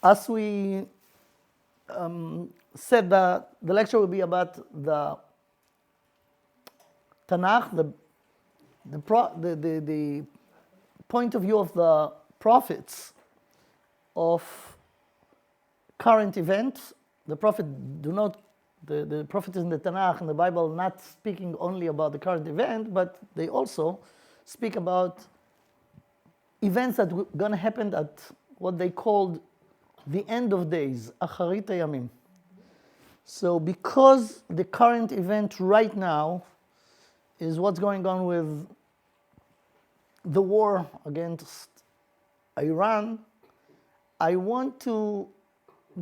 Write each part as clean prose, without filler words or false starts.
as we said, the lecture will be about the Tanakh, the point of view of the prophets of current events. The prophet the prophets in the Tanakh and the Bible not speaking only about the current event, but they also speak about events that are going to happen at what they called the end of days, Acharit Hayamim. So because the current event right now is what's going on with the war against Iran, I want to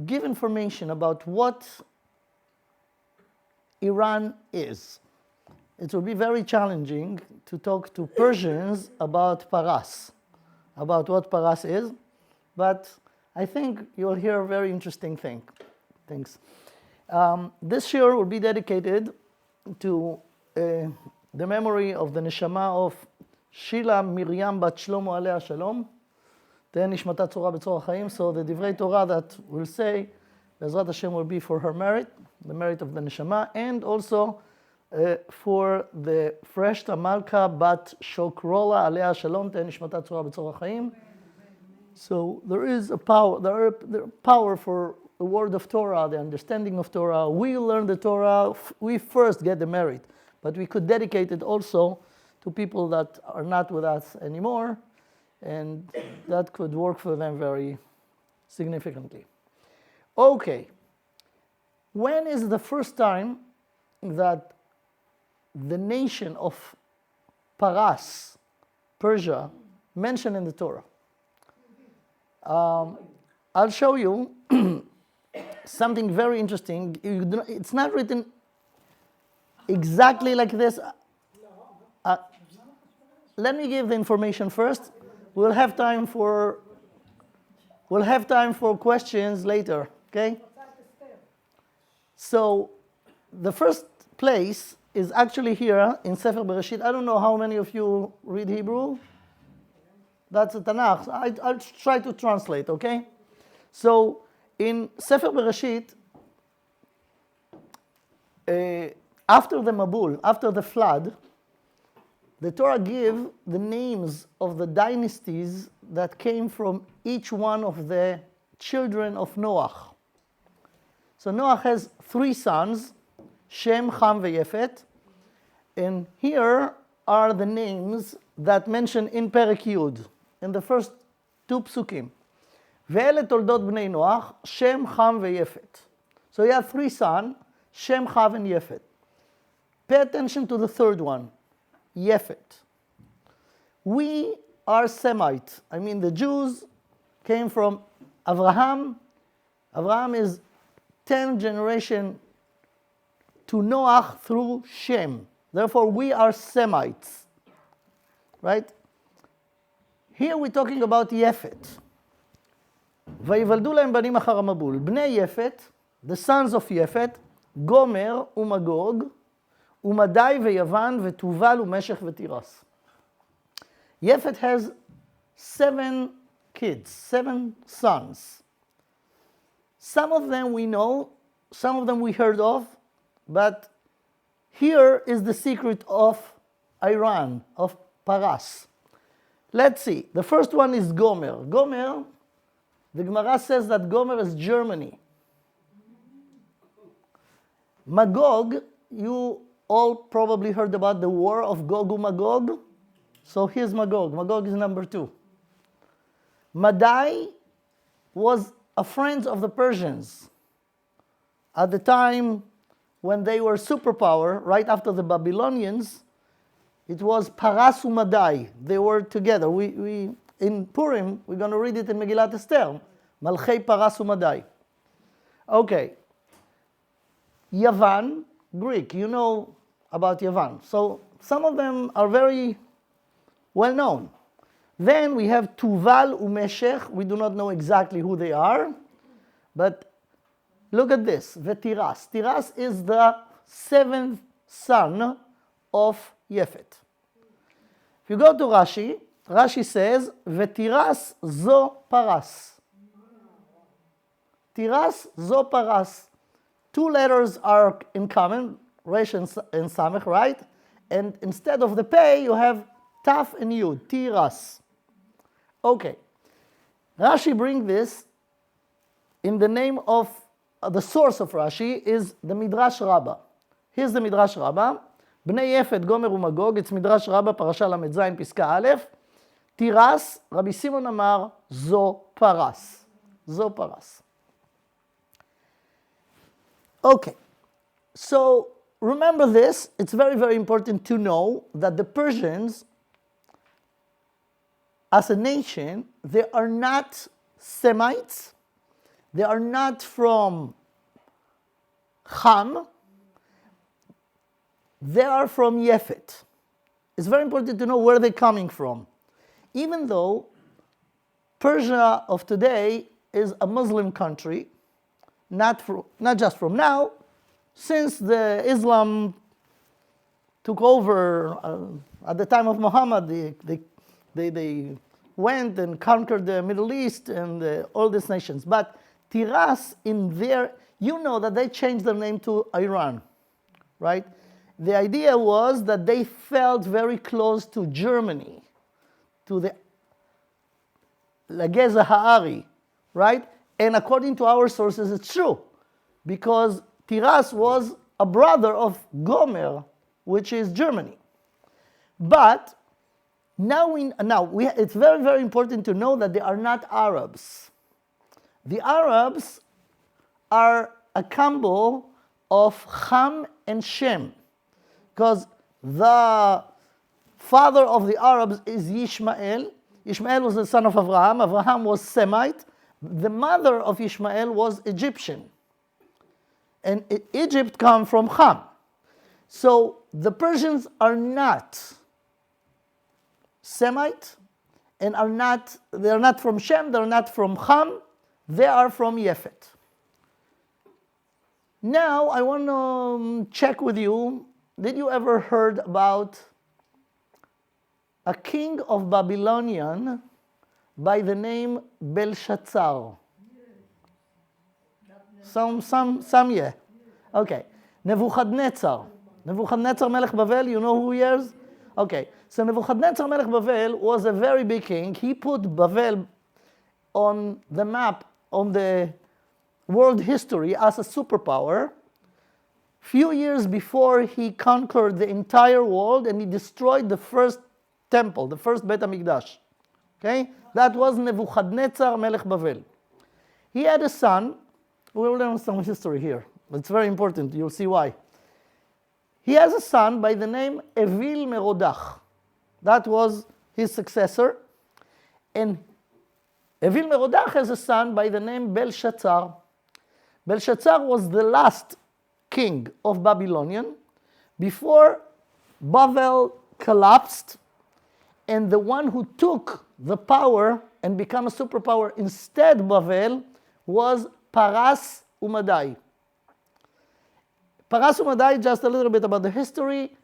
give information about what Iran is. It will be very challenging to talk to Persians about Paras, about what Paras is, but I think you'll hear a very interesting things. This shiur will be dedicated to the memory of the neshama of Shila Miriam Bat Shlomo Alea Shalom. תהא נשמתה צרורה בצרור החיים. So the divrei Torah that we'll say, Bezrat Hashem, will be for her merit, the merit of the neshama, and also for the fresh Malka Bat Shokrola Alea Shalom, תהא נשמתה צרורה בצרור החיים. So there is a power, there power for the word of Torah, the understanding of Torah. We learn the Torah, we first get the merit, but we could dedicate it also to people that are not with us anymore, and that could work for them very significantly. Okay, when is the first time that the nation of Paras, Persia, mentioned in the Torah? I'll show you something very interesting. It's not written exactly like this. Let me give the information first. We'll have time for questions later, okay? So the first place is actually here in Sefer Bereshit. I don't know how many of you read Hebrew. That's the Tanakh. I'll try to translate, okay? So in Sefer Bereshit, after the Mabul, after the flood, the Torah gives the names of the dynasties that came from each one of the children of Noach. So Noach has 3 sons, Shem, Ham, Veyefet, and here are the names that mentioned in Perek Yud, in the first 2 psukim. Ve'ele toldot bnei Noach, Shem, Ham, Veyefet. So he had 3 sons, Shem, Ham, and Yefet. Pay attention to the third one, Yefet. We are Semites. I mean, the Jews came from Abraham. Abraham is 10th generation to Noach through Shem. Therefore, we are Semites, right? Here we're talking about Yefet. ויוולדו להם בנים אחר המבול. בני יפת, the sons of Yefet, גומר ומגוג, ומדי ויוון ותובל ומשך ותירס. Yefet has 7 kids, 7 sons. Some of them we know, some of them we heard of, but here is the secret of Iran, of Paras. Let's see. The first one is Gomer. Gomer, the Gemara says that Gomer is Germany. Magog, you all probably heard about the war of Gog and Magog. So here's Magog. Magog is number 2. Madai was a friend of the Persians. At the time when they were superpower, right after the Babylonians, it was Paras u'Madai. They were together. We in Purim, we're going to read it in Megillat Esther. Malchei Paras u'Madai. Okay. Yavan, Greek. You know about Yavan. So some of them are very well known. Then we have Tuval u'Meshech. We do not know exactly who they are. But look at this. Vetiras. Tiras is the 7th son of Yefet. If you go to Rashi, Rashi says, Vetiras zo Paras. Tiras, zo paras. Two letters are in common, resh and samech, right? And instead of the pei, you have taf and yud, tiras. Okay. Rashi brings this in the name of, the source of Rashi is the Midrash Rabbah. Here's the Midrash Rabbah. Bnei Yefet, Gomer ומגוג, it's Midrash Rabbah, פרשה ל"ז, פסקה א', תירס, רבי סימון אמר, זו פרס. זו פרס. Okay, so remember this. It's very, very important to know that the Persians, as a nation, they are not Semites. They are not from Ham. They are from Yefet. It's very important to know where they're coming from. Even though Persia of today is a Muslim country, not just from now, since the Islam took over at the time of Muhammad, they went and conquered the Middle East and all these nations. But Tiras, in there, you know that they changed their name to Iran, right? The idea was that they felt very close to Germany, to the Lageza Ha'ari, right? And according to our sources, it's true, because Tiras was a brother of Gomer, which is Germany. But now it's very, very important to know that they are not Arabs. The Arabs are a combo of Ham and Shem, because the father of the Arabs is Yishmael. Ishmael was the son of Abraham. Abraham was Semite. The mother of Ishmael was Egyptian. And Egypt comes from Ham. So the Persians are not Semite, and they're not from Shem, they're not from Ham, they are from Yefet. Now I want to check with you, did you ever heard about a king of Babylonian by the name Belshazzar? Some yeah. Okay. Nebuchadnezzar. Nebuchadnezzar Melech Bavel, you know who he is? Okay. So Nebuchadnezzar Melech Bavel was a very big king. He put Bavel on the map, on the world history as a superpower. Few years before he conquered the entire world and he destroyed the first temple, the first Beit HaMikdash. Okay? That was Nebuchadnezzar Melech Bavel. He had a son. We'll learn some history here. It's very important. You'll see why. He has a son by the name Evil Merodach. That was his successor. And Evil Merodach has a son by the name Belshazzar. Belshazzar was the last king of Babylonian before Babel collapsed, and the one who took the power and became a superpower instead Babel was Paras Umadai. Paras Umadai, just a little bit about the history.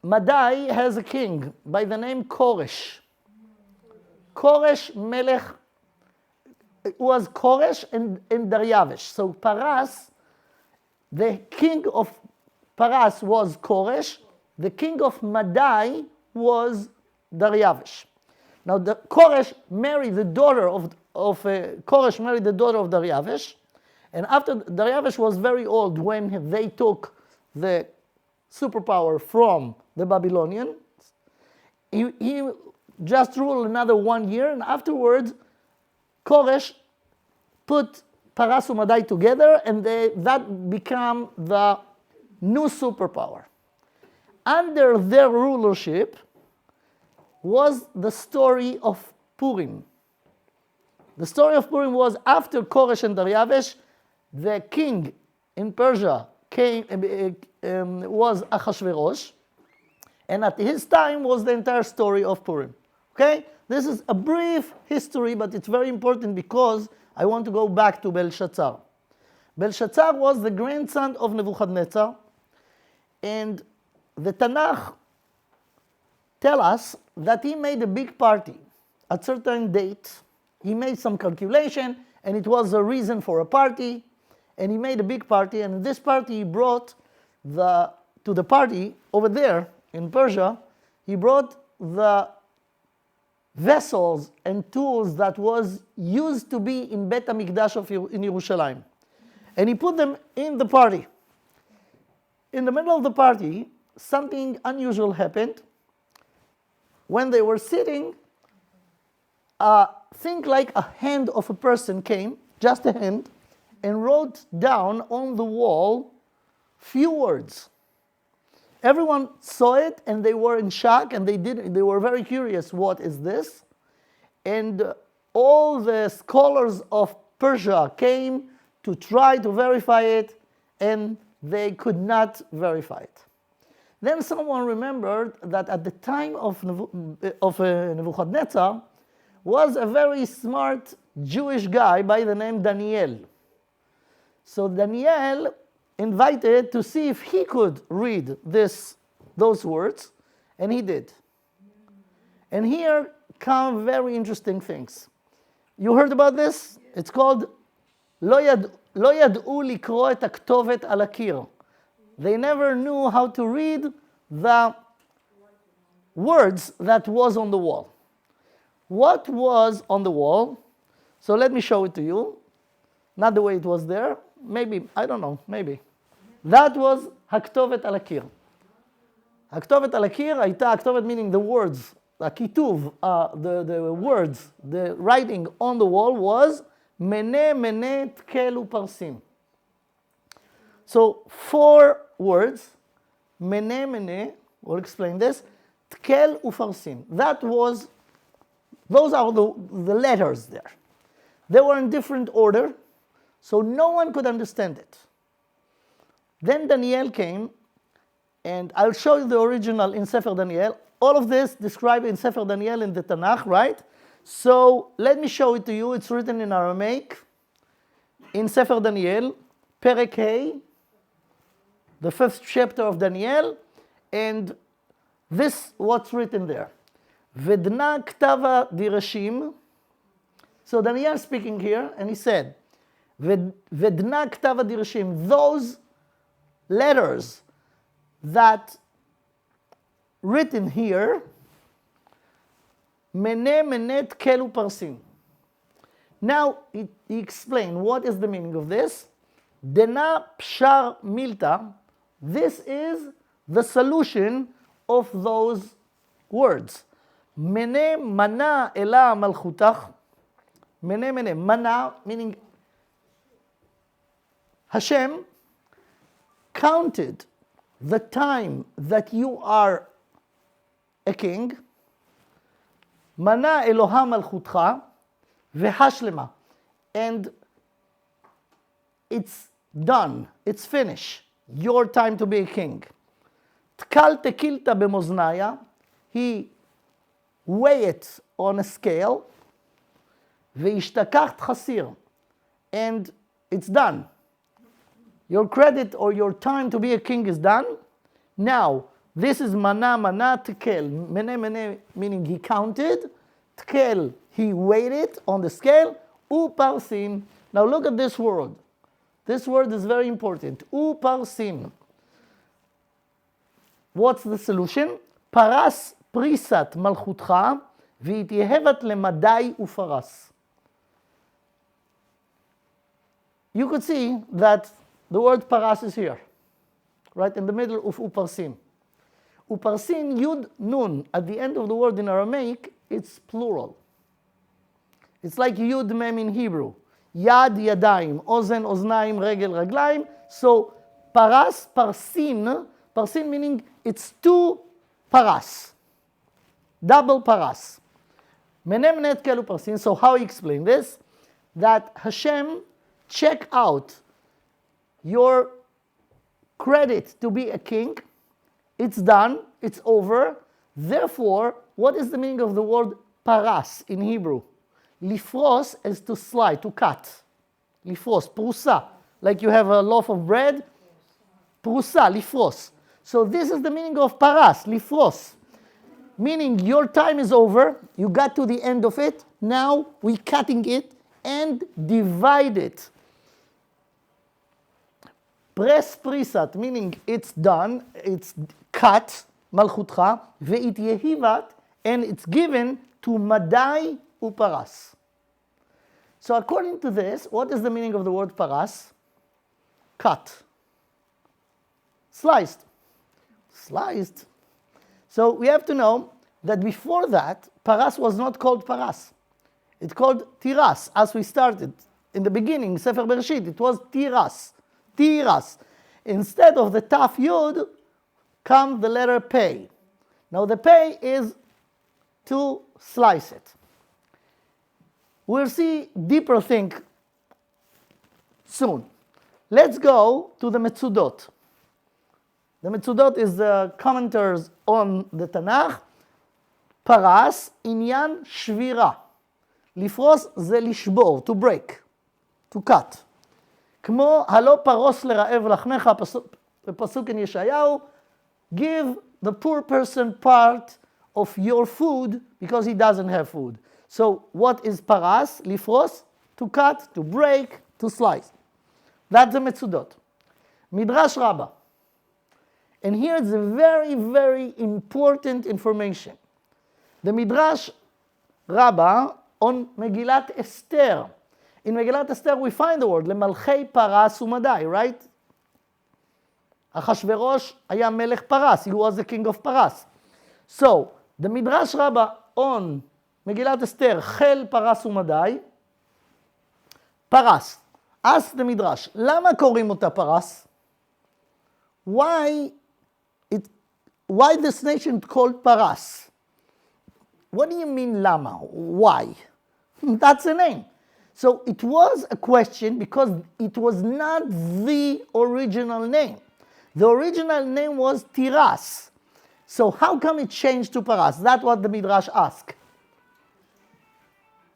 Madai has a king by the name Koresh. Koresh Melech was Koresh and Daryavesh. So Paras, the king of Paras was Koresh. The king of Madai was Daryavesh. Now Koresh married the daughter of Koresh married the daughter of Daryavesh, and after Daryavesh was very old when they took the superpower from the Babylonians, he just ruled another 1 year, and afterwards Koresh put Paras Umadai together, and that became the new superpower. Under their rulership was the story of Purim. The story of Purim was after Koresh and Daryavesh, the king in Persia was Achashverosh, and at his time was the entire story of Purim. Okay? This is a brief history, but it's very important because I want to go back to Belshazzar. Belshazzar was the grandson of Nebuchadnezzar, and the Tanakh tell us that he made a big party at certain date. He made some calculation, and it was a reason for a party, and he made a big party, and in this party he brought to the party over there in Persia, he brought the vessels and tools that was used to be in Bet HaMikdash in Yerushalayim. And he put them in the party. In the middle of the party, something unusual happened. When they were sitting, think like a hand of a person came, just a hand, and wrote down on the wall few words. Everyone saw it and they were in shock, and they were very curious, what is this? And all the scholars of Persia came to try to verify it, and they could not verify it. Then someone remembered that at the time of Nebuchadnezzar was a very smart Jewish guy by the name Daniel. So Daniel invited to see if he could read those words, and he did. And here come very interesting things. You heard about this? It's called לא ידעו לקרוא את הכתובת על הקיר. They never knew how to read the words that was on the wall. What was on the wall? So let me show it to you. Not the way it was there. Maybe, I don't know, maybe. That was הכתובת על הקיר. הכתובת על הקיר הייתה, הכתובת meaning the words, הכיתוב, the words, the writing on the wall was מנה מנה תקל ופרסים. So 4 words, מנה מנה, we'll explain this, תקל ופרסים. Those are the letters there. They were in different order, so no one could understand it. Then Daniel came, and I'll show you the original in Sefer Daniel. All of this described in Sefer Daniel in the Tanakh, right? So let me show it to you. It's written in Aramaic, in Sefer Daniel, Perek Hey, the 5th chapter of Daniel, and this what's written there. Vedna ktava dirashim. So Daniel speaking here, and he said, Vedna ktava dirashim, those letters that written here, mene mene tkelu parsim. Now he explained what is the meaning of this. Dena pshar milta. This is the solution of those words. Mene mana ela malchutach. Mene mene mana meaning Hashem counted the time that you are a king. Mana Eloha malchutcha v'hashlema, and it's done. It's finished. Your time to be a king. Tkal tekilta b'moznaya. He weighed it on a scale. V'ishtakach chasir, and it's done. Your credit or your time to be a king is done. Now, this is mana, mana, tkel. Mene, mene, meaning he counted. Tkel, he weighed it on the scale. Uparsim. Now look at this word. This word is very important. Uparsim. What's the solution? Paras prisat malchutcha v'ityehevat lemadai ufaras. You could see that the word paras is here, right in the middle of uparsim. Uparsim, yud, nun, at the end of the word in Aramaic, it's plural. It's like yud, mem in Hebrew. Yad, yadayim, ozen, oznaim, regel, raglaim. So paras, parsin, parsin meaning it's 2 paras. Double paras. Menem net kelu parsin. So how he explained this? That Hashem check out your credit to be a king. It's done, it's over. Therefore, what is the meaning of the word paras in Hebrew? Lifros is to slide, to cut. Lifros, prusa. Like you have a loaf of bread. Prusa, lifros. So this is the meaning of paras, lifros. Meaning your time is over, you got to the end of it, now we're cutting it, and divide it. Press פריסת, meaning it's done, it's cut, מלכותך, והתייהיבת, and it's given to מדי ופרס. So according to this, what is the meaning of the word paras? Cut. Sliced. Sliced. So we have to know that before that, paras was not called paras. It's called tiras, as we started. In the beginning, Sefer Bereshit, it was tiras. Tiras. Instead of the taf yud, comes the letter pei. Now the pei is to slice it. We'll see deeper thing soon. Let's go to the Metzudot. The Metzudot is the commentaries on the Tanakh. Paras, עניין שבירה. לפרוס זה לשבור, to break, to cut. כמו הלא פרוס לרעב לחמך, בפסוק in ישעיהו, give the poor person part of your food because he doesn't have food. So what is paras? לפרוס, to cut, to break, to slice. That's the Metzudot. Midrash Rabbah. And here it's a very, very important information. The Midrash Rabbah on Megillat Esther. In Megillat Esther we find the word למלכי פרס ומדי, right? אחשוורוש היה מלך פרס, he was the king of Paras. So, the Midrash Rabbah on Megillat Esther, חיל פרס ומדי, פרס. Ask the Midrash, למה קוראים אותה פרס? Why this nation called Paras? What do you mean lama? Why? That's a name. So it was a question because it was not the original name. The original name was Tiras. So how come it changed to Paras? That's what the Midrash asked.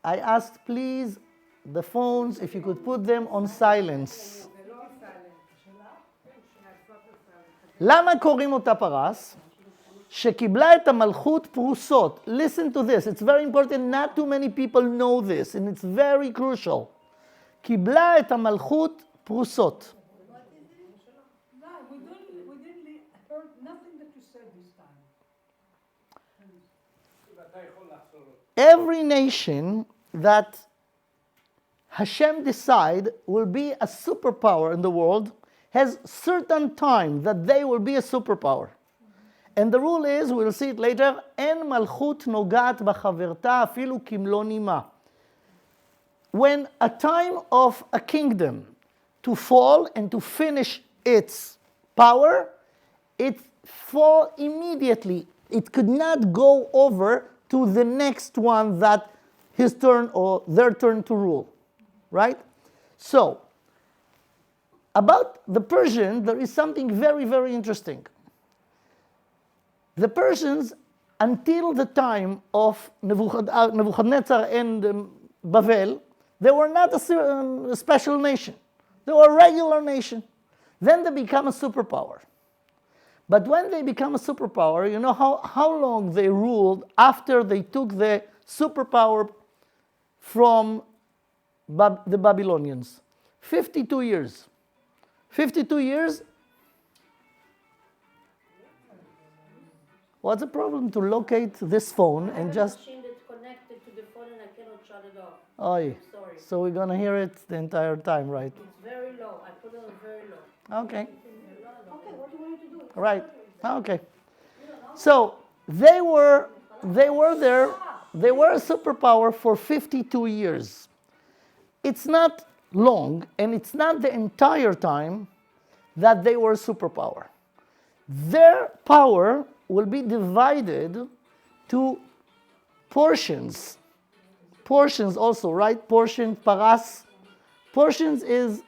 I asked, please, the phones, if you could put them on silence. למה קוראים אותה פרס? שקיבלה את המלכות פרוסות. Listen to this, it's very important, not too many people know this, and it's very crucial. קיבלה את המלכות פרוסות. We didn't heard nothing that you said this time. Every nation that Hashem decide will be a superpower in the world has certain time that they will be a superpower. And the rule is, we'll see it later, אין מלכות נוגעת בחברתה אפילו כמלוא נימה. When a time of a kingdom to fall and to finish its power, it fall immediately. It could not go over to the next one that his turn or their turn to rule, right? So, about the Persian, there is something very, very interesting. The Persians, until the time of Nebuchadnezzar and Babel, they were not a special nation. They were a regular nation. Then they become a superpower. But when they become a superpower, you know how long they ruled after they took the superpower from the Babylonians? 52 years. 52 years. What's the problem to locate this phone and just... I have a machine that's connected to the phone and I cannot shut it off. Oy. Sorry. So we're going to hear it the entire time, right? It's very low. I put it on very low. Okay. Okay, what do you want to do? Right. Okay. So they were there. They were a superpower for 52 years. It's not long, and it's not the entire time that they were a superpower. Their power will be divided to portions. Portions also, right? Portion, paras. Portions is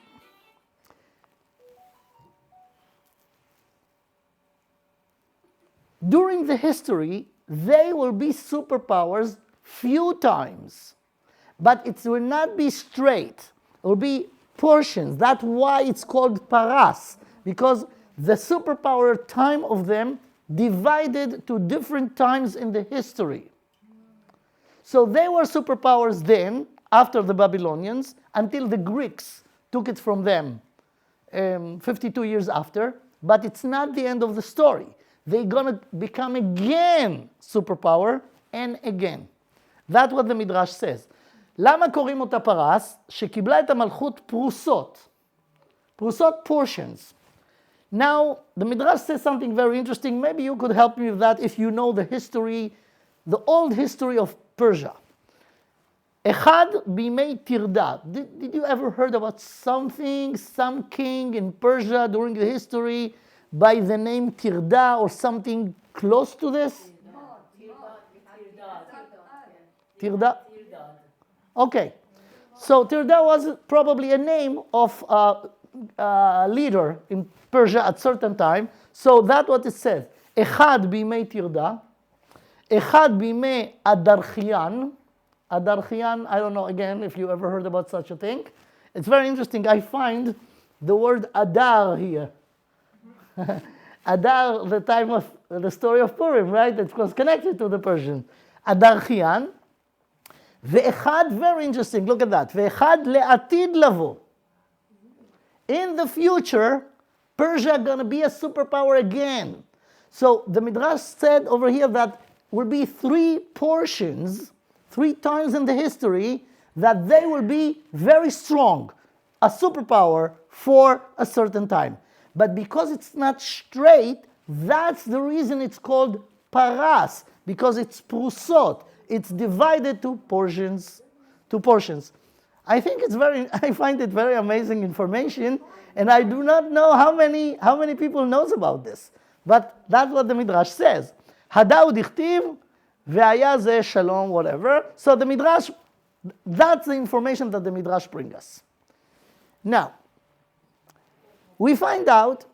during the history, they will be superpowers few times, but it will not be straight. It will be portions. That's why it's called paras, because the superpower time of them divided to different times in the history. So they were superpowers then. after the Babylonians until the Greeks took it from them 52 years after, but it's not the end of the story. They're going to become again superpower and again. That's what the Midrash says. למה קוראים אותה פרס? שקיבלה את המלכות פרוסות. פרוסות portions. Now, the Midrash says something very interesting. Maybe you could help me with that if you know the history, the old history of Persia. אחד בימי תרדה. Did you ever heard about some king in Persia during the history by the name Tirda or something close to this? Tirda? Okay. So Tirda was probably a name of a leader in Persia at certain time. So that's what it says. אחד בימי תרדה, אחד בימי אדרחיין. Adarchian, I don't know, again, if you ever heard about such a thing. It's very interesting. I find the word Adar here. Adar, the time of the story of Purim, right? It was connected to the Persian. Adarchian. Ve'echad, very interesting, look at that. Ve'echad le'atid lavo. In the future, Persia going to be a superpower again. So the Midrash said over here that will be 3 portions, 3 times in the history, that they will be very strong, a superpower for a certain time. But because it's not straight, that's the reason it's called paras, because it's prusot. It's divided to portions. I think I find it very amazing information, and I do not know how many people knows about this. But that's what the Midrash says. Hadau dichtiv, ve'aya ze shalom, whatever. So the Midrash, that's the information that the Midrash brings us. Now, we find out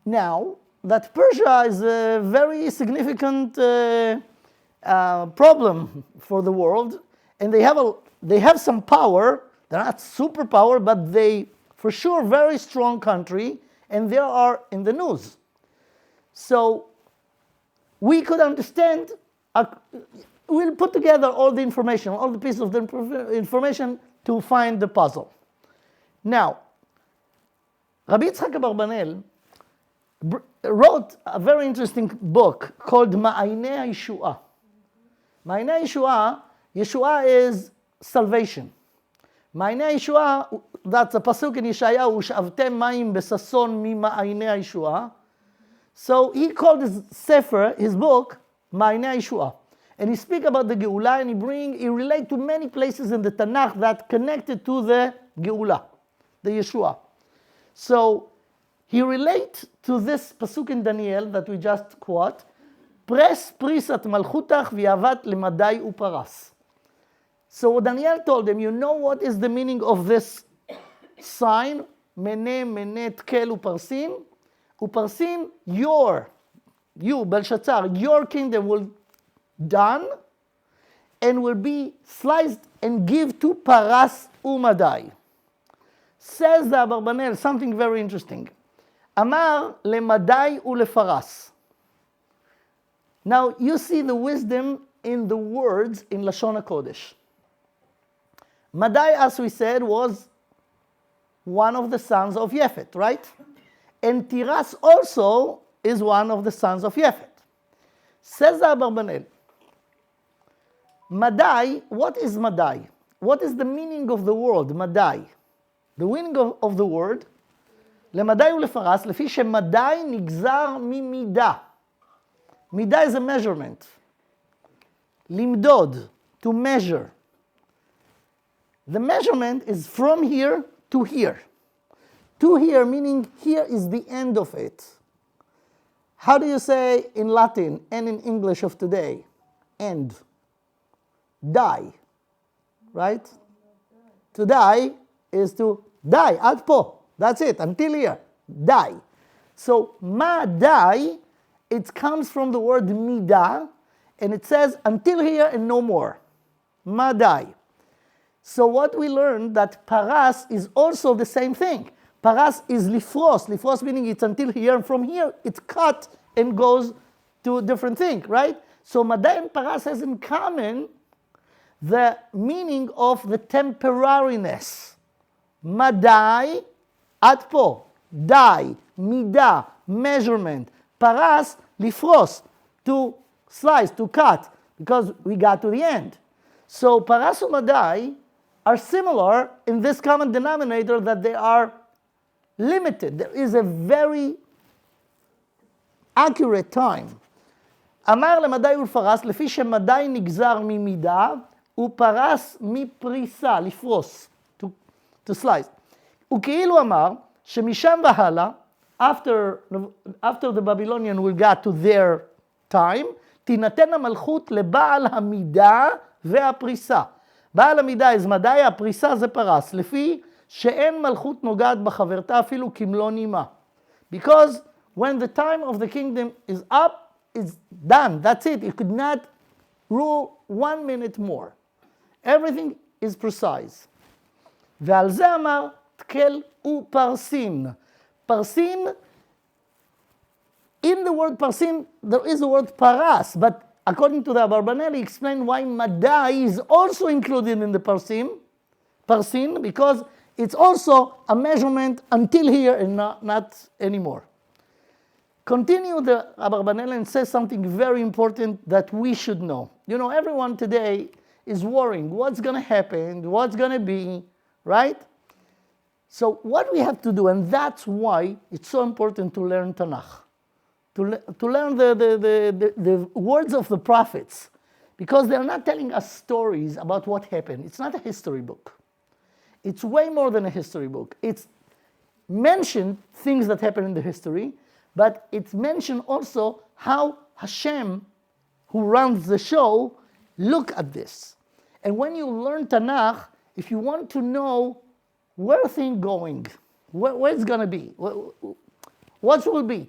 now that Persia is a very significant problem for the world, and they have some power. They're not superpower, but they, for sure, very strong country, and they are in the news. So we could understand, we'll put together all the information, all the pieces of the information to find the puzzle. Now, Rabbi Yitzchak Abarbanel wrote a very interesting book called Ma'ainei HaYeshuah. Ma'ainei HaYeshuah, Yeshua is salvation. Ma'ainei HaYeshuah, that's a pasuk in Yeshayahu, U'shavtem mayim besason mima'ainei HaYeshuah. So he called his sefer, his book, Ma'ainei HaYeshuah. And he speaks about the Geula, and he relates to many places in the Tanakh that connected to the Geula, the Yeshua. So he relates to this pasuk in Daniel that we just quote, Pres prisat malchutach v'yavat lemadai uparas. So Daniel told him, you know what is the meaning of this sign? Mene, mene, tkel, uparsim. Uparsim, you, Belshazzar, your kingdom will done and will be sliced and give to Paras Umadai. Says the Abarbanel something very interesting. Amar lemadai ulefaras. Now you see the wisdom in the words in Lashon HaKodesh. Madai, as we said, was one of the sons of Yefet, right? And Tiras also is one of the sons of Yefet. Says the Abarbanel, Madai, what is Madai? What is the meaning of the word Madai? The meaning of the word, למדי ולפרס, לפי שמדי נגזר ממידה. מידה is a measurement. למדוד, to measure. The measurement is from here to here. To here, meaning here is the end of it. How do you say in Latin and in English of today? End. Die. Right? To die is to die. Ad po. That's it. Until here. Die. So, ma die, it comes from the word midah, and it says until here and no more. Ma die. So what we learned that paras is also the same thing. Paras is lifros. Lifros meaning it's until here, and from here it's cut and goes to a different thing, right? So Madai and Paras has in common the meaning of the temporariness. מדי, עד פה. די, מידה, measurement. פרס, לפרוס, to slice, to cut, because we got to the end. So פרס ומדי are similar in this common denominator that they are limited. There is a very accurate time. אמר למדי ולפרס, לפי שמדי נגזר ממידה, ופרס מפריסה, לפרוס, to slice. הוא כאילו אמר שמשם והלאה, after the Babylonian will get to their time, תינתן המלכות לבעל המידה והפריסה. בעל המידה is מדי, הפריסה זה פרס, לפי שאין מלכות נוגעת בחברתה אפילו כמלוא נימה. Because when the time of the kingdom is up, it's done, that's it. You could not rule 1 minute more. Everything is precise. ועל זה אמר תקל ופרסין. פרסין, in the word parsin, there is the word paras, but according to the Abarbanel, he explained why madai is also included in the parsin, because it's also a measurement until here and not anymore. Continue the Abarbanel and says something very important that we should know. You know, everyone today is worrying what's going to happen, what's going to be, right? So what we have to do, and that's why it's so important to learn Tanakh, to learn the words of the prophets, because they're not telling us stories about what happened. It's not a history book. It's way more than a history book. It's mentioned things that happened in the history, but it's mentioned also how Hashem, who runs the show, look at this. And when you learn Tanakh, if you want to know where things going, where it's going to be, what will be,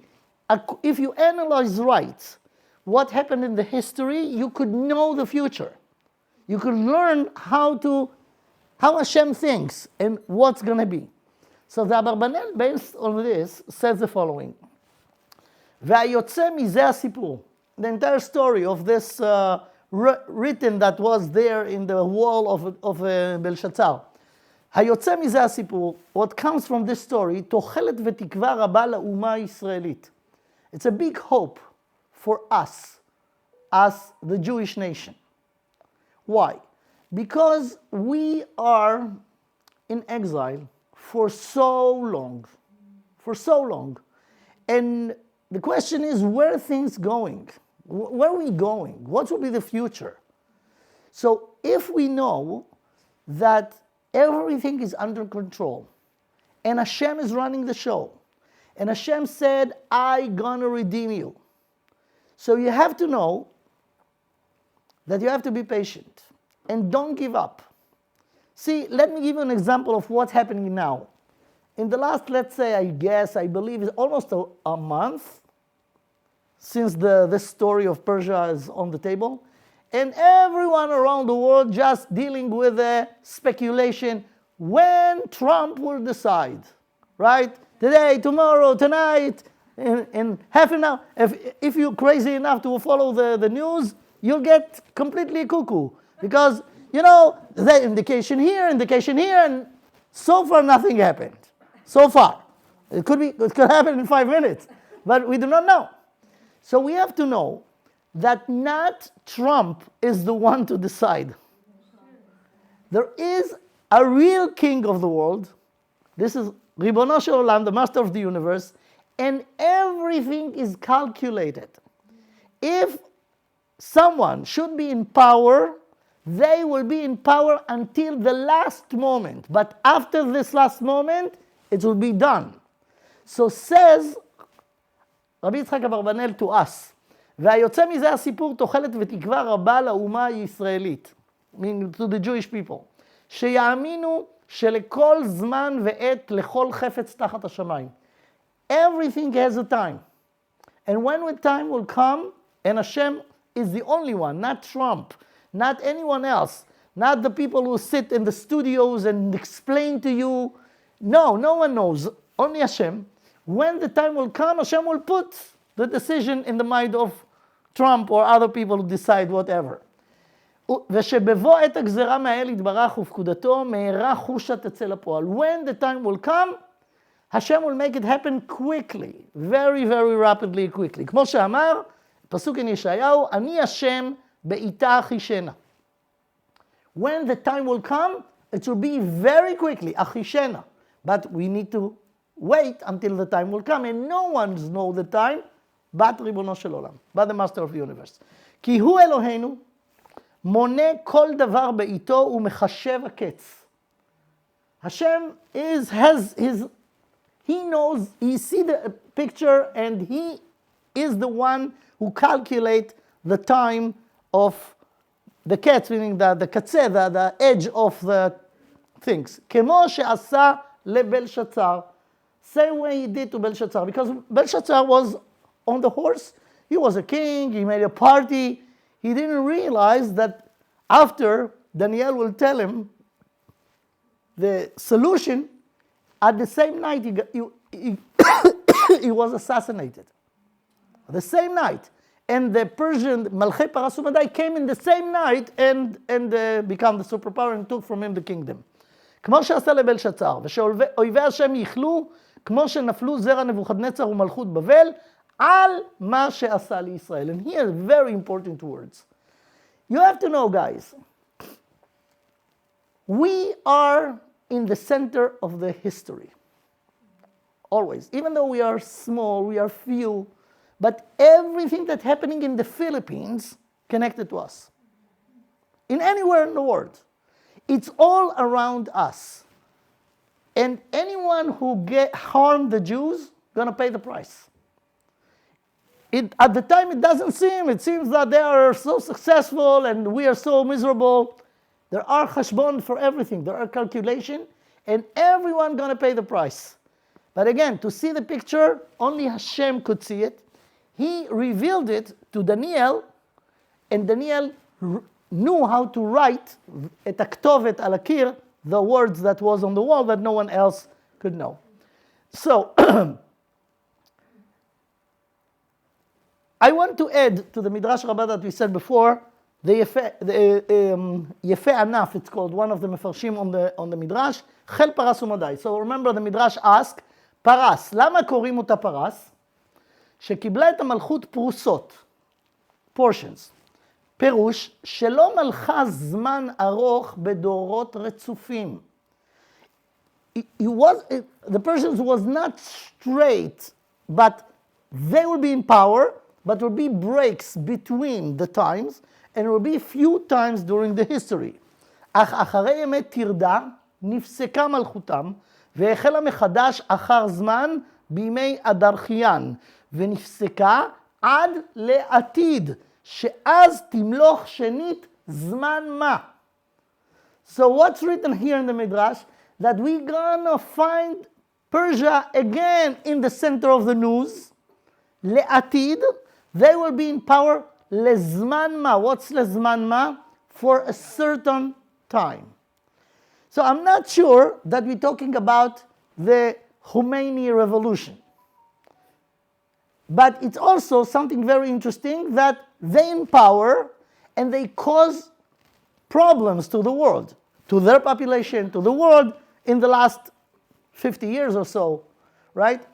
if you analyze right what happened in the history, you could know the future. You could learn how Hashem thinks and what's going to be. So the Abarbanel, based on this, says the following. והיוצא מזה הסיפור. The entire story of this written that was there in the wall of Belshazzar. היוצא מזה הסיפור, what comes from this story, תוחלת ותקווה רבה לאומה הישראלית. It's a big hope for us as the Jewish nation. Why? Because we are in exile for so long. And the question is, where are things going? Where are we going? What will be the future? So if we know that everything is under control, and Hashem is running the show, and Hashem said, I'm gonna redeem you. So you have to know that you have to be patient and don't give up. See, let me give you an example of what's happening now. In the last, let's say, I believe it's almost a month since this story of Persia is on the table, and everyone around the world just dealing with a speculation when Trump will decide, right? Today, tomorrow, tonight, in half an hour. If you're crazy enough to follow the news, you'll get completely cuckoo. Because, you know, the indication here, and so far nothing happened. So far. It could happen in 5 minutes, but we do not know. So we have to know that not Trump is the one to decide. There is a real king of the world. This is Ribono Shel Olam, the master of the universe, and everything is calculated. If someone should be in power, they will be in power until the last moment. But after this last moment, it will be done. So says רבי יצחק אברבנאל to us, והיוצא מזה הסיפור תוחלת ותקווה רבה לאומה הישראלית, to the Jewish people, שיאמינו שלכל זמן ועת לכל חפץ תחת השמיים. Everything has a time. And when the time will come, and Hashem is the only one, not Trump, not anyone else, not the people who sit in the studios and explain to you. No one knows, only Hashem. When the time will come, Hashem will put the decision in the mind of Trump or other people who decide whatever. ושבבוא עת הגזרה מהאל יתברך ופקודתו, מהרה חושה תצא לפועל. When the time will come, Hashem will make it happen quickly, very, very rapidly, quickly. כמו שאמר, פסוק in ישעיהו, אני השם בעיתה אחישנה. When the time will come, it will be very quickly, אחישנה. But we need to wait until the time will come, and no one knows the time, but ריבונו של עולם, but the master of the universe. כי הוא אלוהינו, מונה כל דבר בעיתו ומחשב הקץ. Hashem has his, he knows, he see the picture, and he is the one who calculate the time of the קץ, meaning the קצה, the edge of the things. כמו שעשה לבלשצר, same way he did to Belshazzar, because Belshazzar was on the horse, he was a king, he made a party, he didn't realize that after Daniel will tell him the solution, at the same night he was assassinated. The same night. And the Persian Malchei Paras Umadai came in the same night and become the superpower and took from him the kingdom. כמו שעשה לבלשצר, ושאויבי השם יכלו, כמו שנפלו זרע נבוכדנצר ומלכות בבל, על מה שעשה לישראל. And here, very important words. You have to know, guys, we are in the center of the history. Always. Even though we are small, we are few, but everything that's happening in the Philippines connected to us. In anywhere in the world. It's all around us. And anyone who harmed the Jews, going to pay the price. At the time, it doesn't seem. It seems that they are so successful and we are so miserable. There are chashbon for everything. There are calculation, and everyone going to pay the price. But again, to see the picture, only Hashem could see it. He revealed it to Daniel, and Daniel knew how to write את הכתובת על הקיר, the words that was on the wall that no one else could know. So, I want to add to the Midrash Rabbah that we said before, the Yefe Anaf, it's called, one of the Mefarshim on the Midrash, Chel Paras Umadai. So remember the Midrash asked, פרס, למה קוראים אותה פרס? שקיבלה את המלכות פרוסות, portions. פירוש שלא מלכה זמן ארוך בדורות רצופים. The Persians was not straight, but they will be in power, but will be breaks between the times, and will be few times during the history. אך אחרי ימי תרדה נפסקה מלכותם, והחלה מחדש אחר זמן בימי אדרחיין, ונפסקה עד לעתיד, שאז תמלוך שנית זמן מה. So what's written here in the Midrash? That we're gonna find Persia again in the center of the news. לעתיד, they will be in power לזמן מה. What's לזמן מה? For a certain time. So I'm not sure that we're talking about the Khomeini revolution. But it's also something very interesting that they empower and they cause problems to the world, to their population, to the world in the last 50 years or so, right?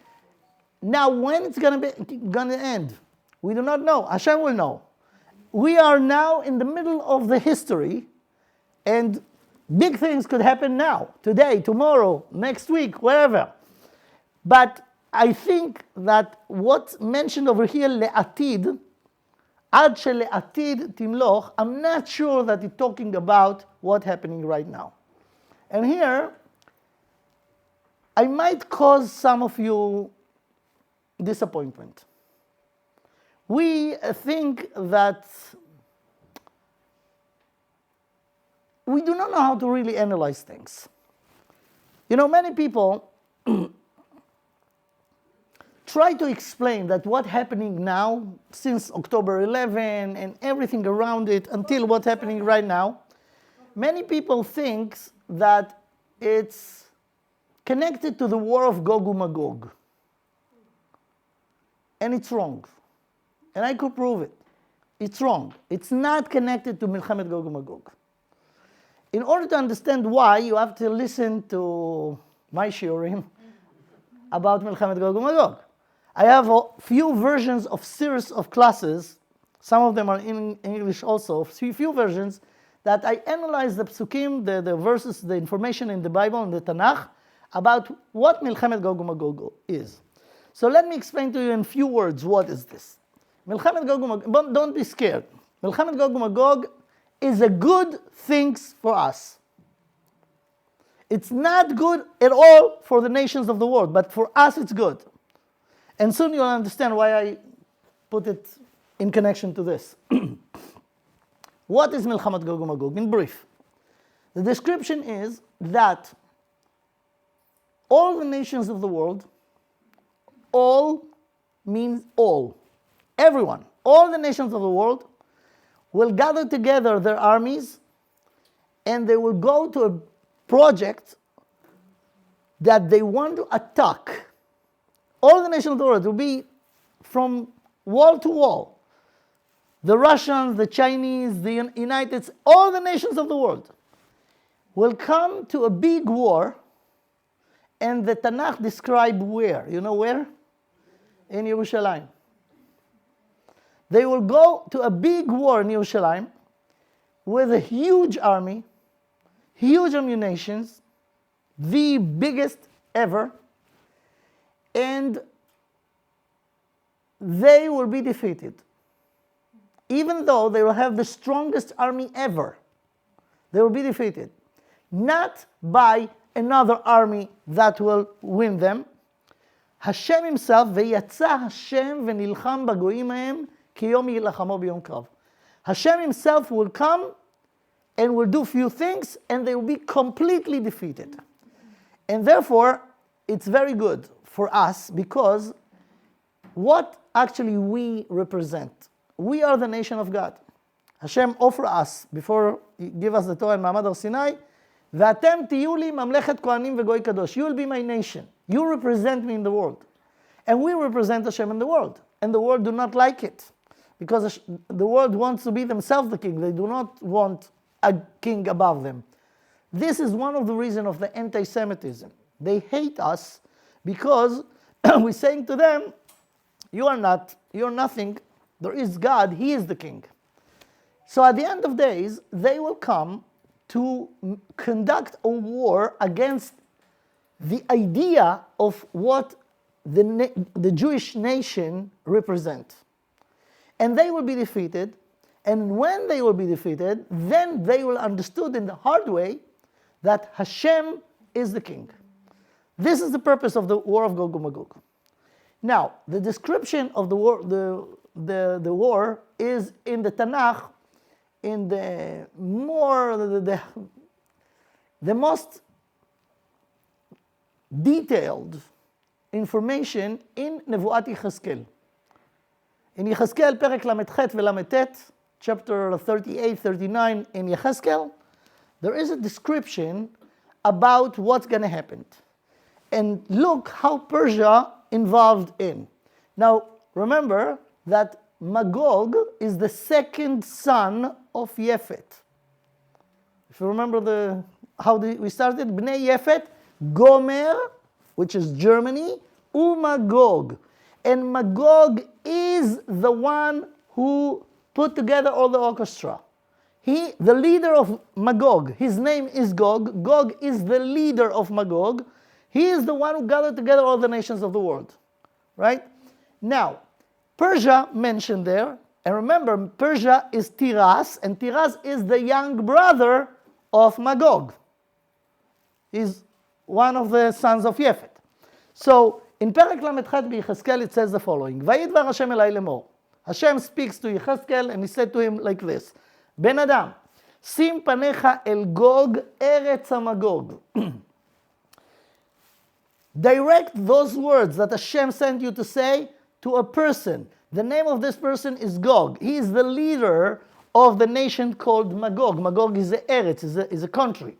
Now, when it's going to end, we do not know. Hashem will know. We are now in the middle of the history, and big things could happen now, today, tomorrow, next week, wherever. But I think that what's mentioned over here, לעתיד, עד שלעתיד תמלוך, I'm not sure that it's talking about what's happening right now. And here, I might cause some of you disappointment. We think that we do not know how to really analyze things. You know, many people try to explain that what's happening now, since October 11 and everything around it until what's happening right now, many people think that it's connected to the war of Gog and Magog. And it's wrong. And I could prove it. it's wrong. It's not connected to Milchemet Gog uMagog. In order to understand why, you have to listen to my shiurim about Milchemet Gog uMagog. I have a few versions of series of classes, some of them are in English also, few versions, that I analyze the psukim, the verses, the information in the Bible and the Tanakh about what Milchemet Gog uMagog is. So let me explain to you in few words what is this. Milchemet Gog uMagog, don't be scared. Milchemet Gog uMagog is a good thing for us. It's not good at all for the nations of the world, but for us it's good. And soon you'll understand why I put it in connection to this. What is Milchemet Gog uMagog? In brief, the description is that all the nations of the world, all means all, everyone, all the nations of the world will gather together their armies and they will go to a project that they want to attack. All the nations of the world will be from wall to wall. The Russians, the Chinese, the United States, all the nations of the world will come to a big war, and the Tanakh describes where. You know where? In Yerushalayim. They will go to a big war in Yerushalayim with a huge army, huge ammunitions, the biggest ever, and they will be defeated. Even though they will have the strongest army ever, they will be defeated. Not by another army that will win them. Hashem himself, ויצא Hashem ונלחם בגויים ההם כיום יילחמו ביום קרב. Hashem himself will come and will do few things and they will be completely defeated. And therefore, it's very good for us because what actually we represent. We are the nation of God. Hashem offer us, before he give us the Torah in Ma'amad Har Sinai, ואתם תהיו לי ממלכת כהנים וגוי קדוש. You will be my nation. You represent me in the world. And we represent Hashem in the world. And the world do not like it. Because the world wants to be themselves the king. They do not want a king above them. This is one of the reasons of the anti-Semitism. They hate us because we're saying to them, you are not, you're nothing. There is God, He is the king. So at the end of days, they will come to conduct a war against the idea of what the Jewish nation represent. And they will be defeated, and when they will be defeated, then they will understood in the hard way that Hashem is the king. This is the purpose of the war of Gog uMagog. Now, the description of the war, the war is in the Tanakh, in the more the most detailed information in Nevuat Yechezkel. In Yechezkel, Perek Lamed-Chet veLamed-Tet, chapter 38, 39 in Yechezkel, there is a description about what's going to happen. And look how Persia involved in. Now, remember that Magog is the second son of Yefet. If you remember how we started, Bnei Yefet, Gomer, which is Germany, uMagog. And Magog is the one who put together all the orchestra. The leader of Magog, his name is Gog. Gog is the leader of Magog. He is the one who gathered together all the nations of the world. Right? Now, Persia mentioned there, and remember, Persia is Tiras, and Tiras is the young brother of Magog. He's one of the sons of Yefet. So, in Perek Lamed-Chet Yechezkel it says the following, Vayidvar Hashem elai lemor. Hashem speaks to Yechezkel, and he said to him like this, Ben Adam, sim panecha el Gog eretz hamagog. Direct those words that Hashem sent you to say to a person. The name of this person is Gog. He is the leader of the nation called Magog. Magog is the Eretz, is a country.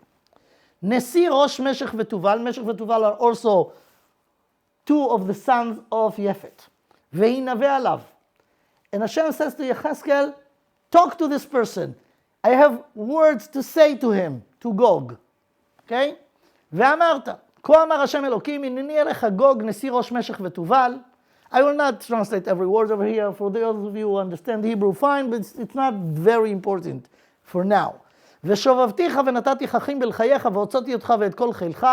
Nesi Rosh Meshech veTuval. Meshech veTuval are also two of the sons of Yefet. Vehinave alav. And Hashem says to Yechezkel, talk to this person. I have words to say to him, to Gog. Okay? ואמרת, כה אמר השם אלוקים, הנני אליך גוג, נשיא ראש משך ותובל. I will not translate every word over here for those of you who understand Hebrew fine, but it's not very important for now. ושובבתיך ונתתיך אחים בלחייך, והוצאתי אותך ואת כל חילך,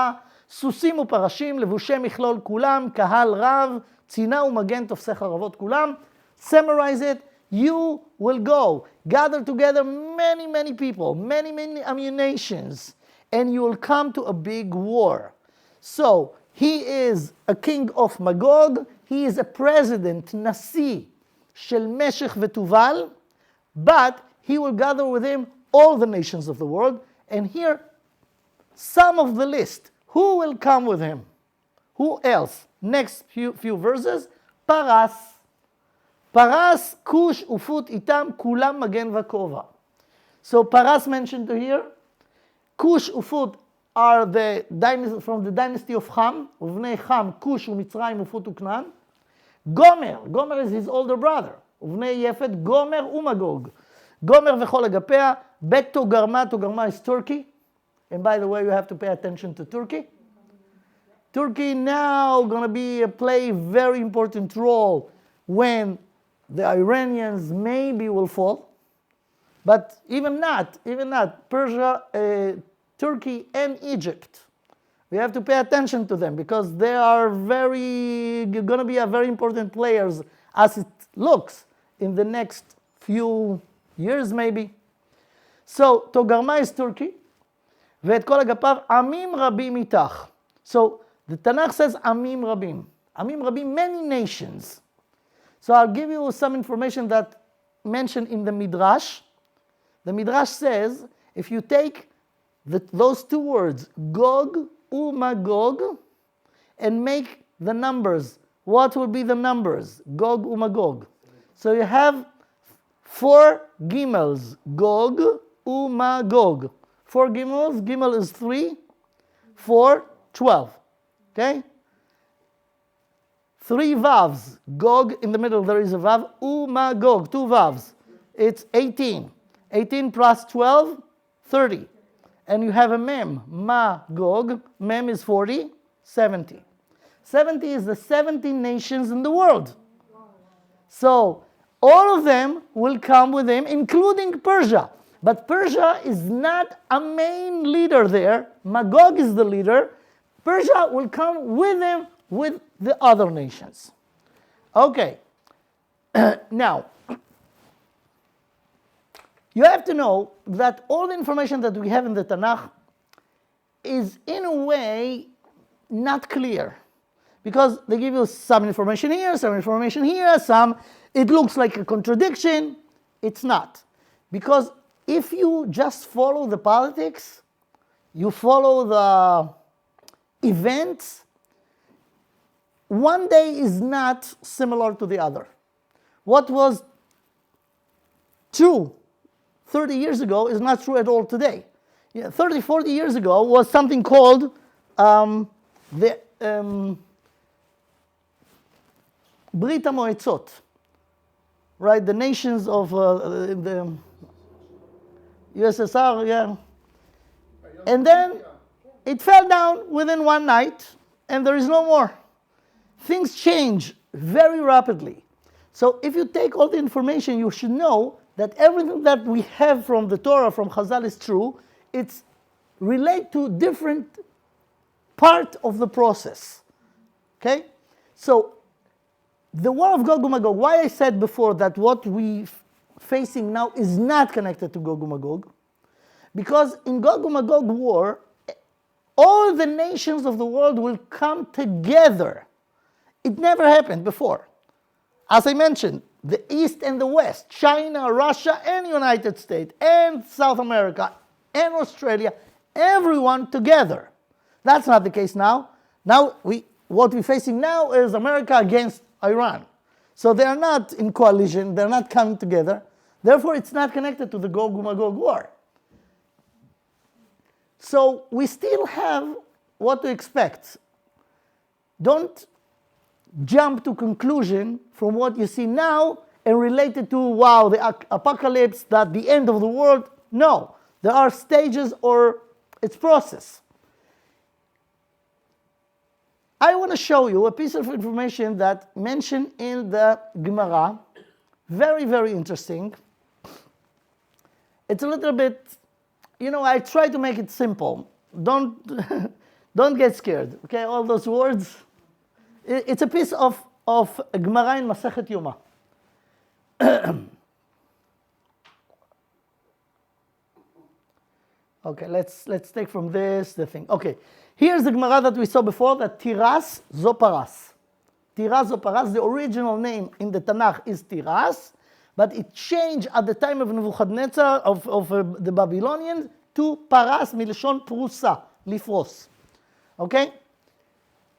סוסים ופרשים, לבושי מכלול כולם, קהל רב, צינה ומגן תופסי חרבות כולם. Summarize it. You will go, gather together many people, many ammunitions, and you will come to a big war. So, he is a king of Magog, he is a president, Nasi, Shel Meshech Vetuval, but he will gather with him all the nations of the world, and here, some of the list. Who will come with him? Who else? Next few verses, Paras, Paras, Kush, Ufut, Itam, Kulam, Magen, Vakova. So Paras mentioned here. Kush, Ufut are from the dynasty of Ham. Uvnei Ham, Kush, Umitzrayim, Ufut, Uknan. Gomer is his older brother. Uvnei Yefet, Gomer, Umagog. Gomer v'chol agapea. Bet Togarma is Turkey. And by the way, you have to pay attention to Turkey. Turkey now going to play a very important role when the Iranians maybe will fall, but even not, Persia, Turkey and Egypt. We have to pay attention to them because they are going to be a very important players as it looks in the next few years maybe. So, Togarma is Turkey, ואת כל אגפיו עמים רבים איתך. So, the Tanakh says עמים רבים. עמים רבים, many nations. So I'll give you some information that mentioned in the Midrash. The Midrash says, if you take those two words, Gog, Umagog, and make the numbers, what will be the numbers? Gog, Umagog. So you have 4 gimels, Gog, Umagog. 4 gimels, gimel is 3, 4, 12. Okay? 3 vavs, Gog, in the middle there is a vav, Umagog, 2 vavs. It's 18. 18 plus 12, 30. And you have a mem, Magog, mem is 40, 70. 70 is the 70 nations in the world. So, all of them will come with him, including Persia. But Persia is not a main leader there. Magog is the leader. Persia will come with him with the other nations. Okay. Now, you have to know that all the information that we have in the Tanakh is in a way not clear. Because they give you some information here, some it looks like a contradiction. It's not. Because if you just follow the politics, you follow the events, one day is not similar to the other. What was true 30 years ago is not true at all today. 30, 40 years ago was something called the Brit HaMoetzot, right? The nations of the USSR, yeah. And then it fell down within one night, and there is no more. Things change very rapidly. So if you take all the information, you should know that everything that we have from the Torah, from Chazal is true. It's related to different part of the process. Okay? So the war of Gog and Magog, why I said before that what we facing now is not connected to Gog and Magog, because in Gog and Magog war, all the nations of the world will come together. It never happened before. As I mentioned, the East and the West, China, Russia, and United States, and South America, and Australia, everyone together. That's not the case now. Now, what we're facing now is America against Iran. So they are not in coalition, they're not coming together. Therefore, it's not connected to the Gog and Magog war. So we still have what to expect. Don't jump to conclusion from what you see now and relate it to, wow, the apocalypse, that the end of the world. No, there are stages or its process. I want to show you a piece of information that mentioned in the Gemara. Very, very interesting. It's a little bit, I try to make it simple. Don't get scared, okay? All those words. It's a piece of Gemara in Masechet Yoma. Okay, let's take from this the thing. Okay, here's the Gemara that we saw before, that Tiras zo Paras. Tiras zo Paras, the original name in the Tanakh is Tiras, but it changed at the time of Nebuchadnezzar, of the Babylonians, to Paras, milshon Prusa, lifros. Okay?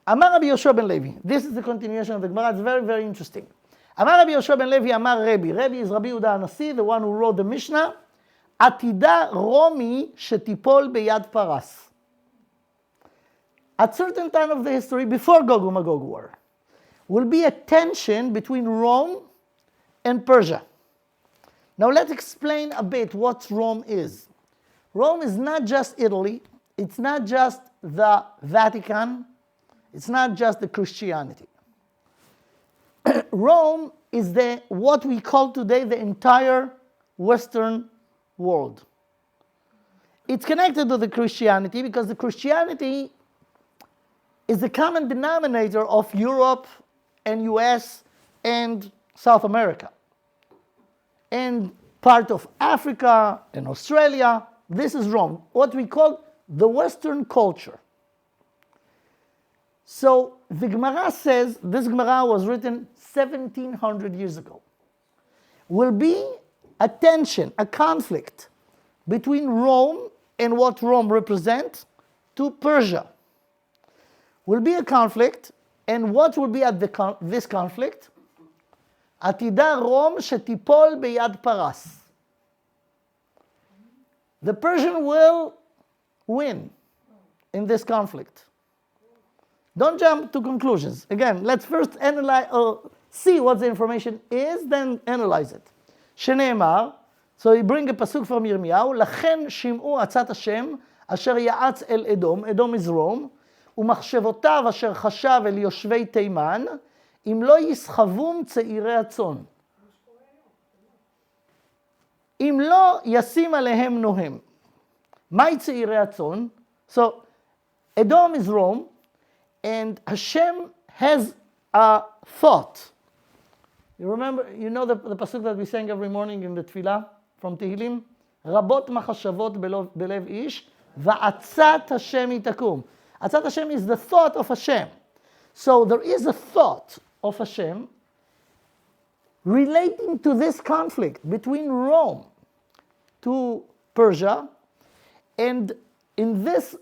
Amar Rabbi Yoshua ben Levi. This is the continuation of the Gemara. It's very, very interesting. Amar Rabbi Yoshua ben Levi, Amar Rabbi. Rabbi is Rabbi Yehuda HaNasi, the one who wrote the Mishnah. Atida Romi shetipol beyad Paras. At certain time of the history, before Gog and Magog war, will be a tension between Rome and Persia. Now let's explain a bit what Rome is. Rome is not just Italy. It's not just the Vatican. It's not just the Christianity. Rome is what we call today the entire Western world. It's connected to the Christianity because the Christianity is the common denominator of Europe and US and South America. And part of Africa and Australia. This is Rome, what we call the Western culture. So the Gemara says, this Gemara was written 1700 years ago, will be a tension, a conflict between Rome and what Rome represents to Persia. Will be a conflict, and what will be at this conflict? Atida Rome shetipol beyad Paras. The Persian will win in this conflict. Don't jump to conclusions. Again, let's first analyze, see what the information is, then analyze it. Sheneemar, so he bring a pasuk from Yirmiyahu, לכן שמעו עצת השם, אשר יעץ אל אדום, אדום is Rome, ומחשבותיו אשר חשב אל יושבי תימן, אם לא יסחבום צעירי הצאן. אם לא ישים עליהם נוהם. מהי צעירי הצאן? So, Edom is Rome, and Hashem has a thought. You know the pasuk that we sang every morning in the tefillah from Tehillim? רבות מחשבות בלב איש, ועצת השם היא תקום. עצת Hashem is the thought of Hashem. So there is a thought of Hashem relating to this conflict between Rome to Persia, and in this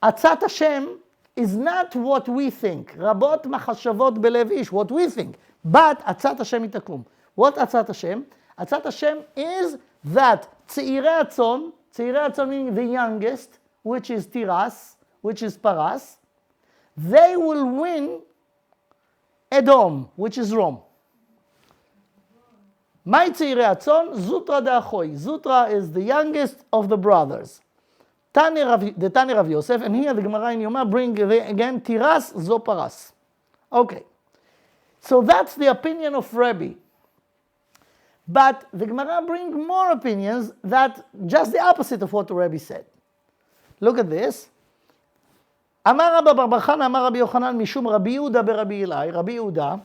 Atzat Hashem is not what we think. Rabot machashavot belev ish, what we think. But Atzat Hashem itakum. What Atzat Hashem? Atzat Hashem is that Tzeirei Atzon meaning the youngest, which is Tiras, which is Paras, they will win Edom, which is Rome. My Tzeirei Atzon, Zutra de'achoi. Zutra is the youngest of the brothers. The Tani Rav Yosef, and here the Gemara in Yoma bring again Tiras zo Paras. Okay, so that's the opinion of Rabbi. But the Gemara bring more opinions that just the opposite of what the Rabbi said. Look at this. Amar Rabba bar Bar Chana, Amar Rabbi Yochanan, Mishum Rabbi Yehuda berabbi Eli, Rabbi Yehuda,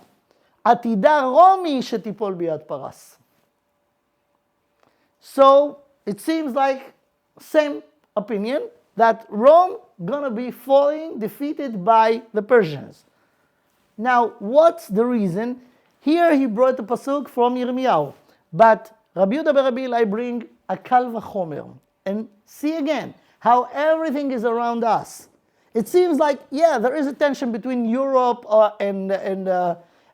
Atida Romi shetipol biyad Paras. So it seems like same opinion that Rome gonna be falling, defeated by the Persians. Now, what's the reason? Here he brought the pasuk from Yirmiyahu, but Rabbi Yehuda berabbi Eli bring a kal v'chomer, and see again how everything is around us. It seems like, yeah, there is a tension between Europe and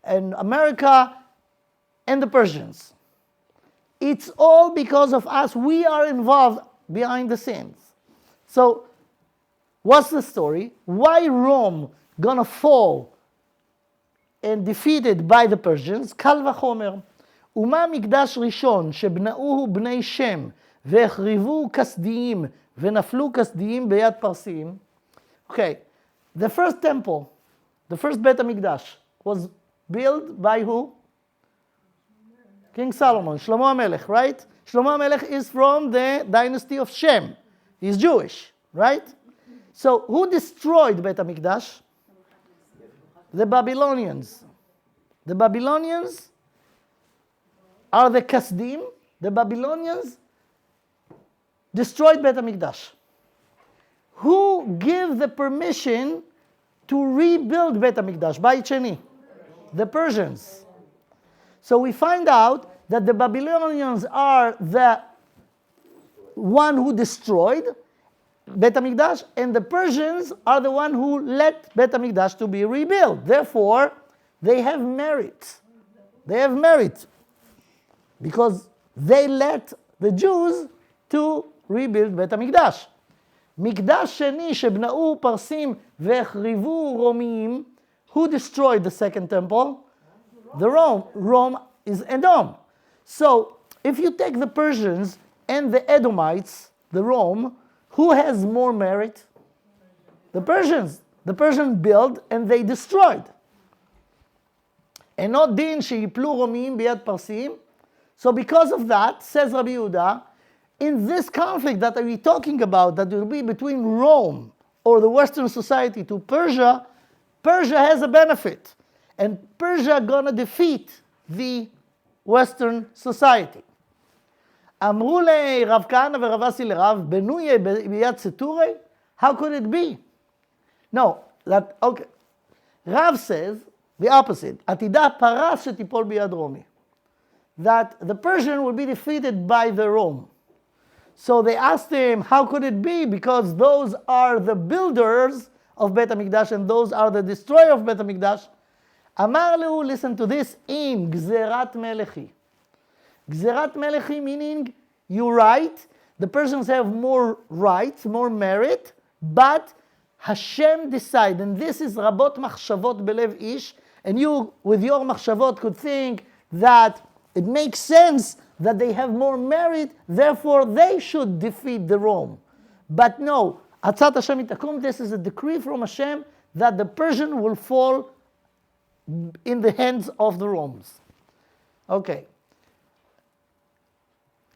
America and the Persians. It's all because of us. We are involved behind the scenes. So, what's the story? Why Rome gonna fall and defeated by the Persians, קל וחומר. ומה מקדש ראשון שבנאוהו בני שם והחריבו כסדיים ונפלו כסדיים ביד פרסיים? Okay, the first temple, the first בית המקדש, was built by who? King Solomon, שלמה המלך, right? שלמה המלך is from the dynasty of Shem. He's Jewish, right? So who destroyed בית המקדש? The Babylonians. The Babylonians are the Kasdim. The Babylonians destroyed בית המקדש. Who gave the permission to rebuild בית המקדש? בית שני. The Persians. So we find out that the Babylonians are the one who destroyed בית המקדש, and the Persians are the one who let בית המקדש to be rebuilt. Therefore, they have merit. They have merit because they let the Jews to rebuild בית המקדש. מקדש שני שבנאו פרסים והחריבו רומיים, who destroyed the second temple? The Rome. Rome is Edom. So, if you take the Persians and the Edomites, the Rome, who has more merit? The Persians. The Persians built and they destroyed. אינו דין שיפלו רומיים ביד פרסיים. So because of that, says Rabbi Yehuda, in this conflict that we're talking about, that will be between Rome or the Western society to Persia, Persia has a benefit. And Persia gonna defeat the Western society. אמרו לרב כהנא ורב אסי לרב, בנוי ביד סטורי? How could it be? No, that, okay. Rav says the opposite. עתידה פרס שתיפול ביד רומי. That the Persian will be defeated by the Rome. So they asked him, how could it be? Because those are the builders of בית המקדש and those are the destroyer of בית המקדש. אמר לו, listen to this, עם גזירת מלכי. גזירת מלכי meaning, you're right, the Persians have more rights, more merit, but Hashem decide, and this is רבות מחשבות בלב איש, and you with your מחשבות could think that it makes sense that they have more merit, therefore they should defeat the Rome. But no, עצת השם יתקום, this is a decree from Hashem that the Persian will fall in the hands of the Romans. Okay.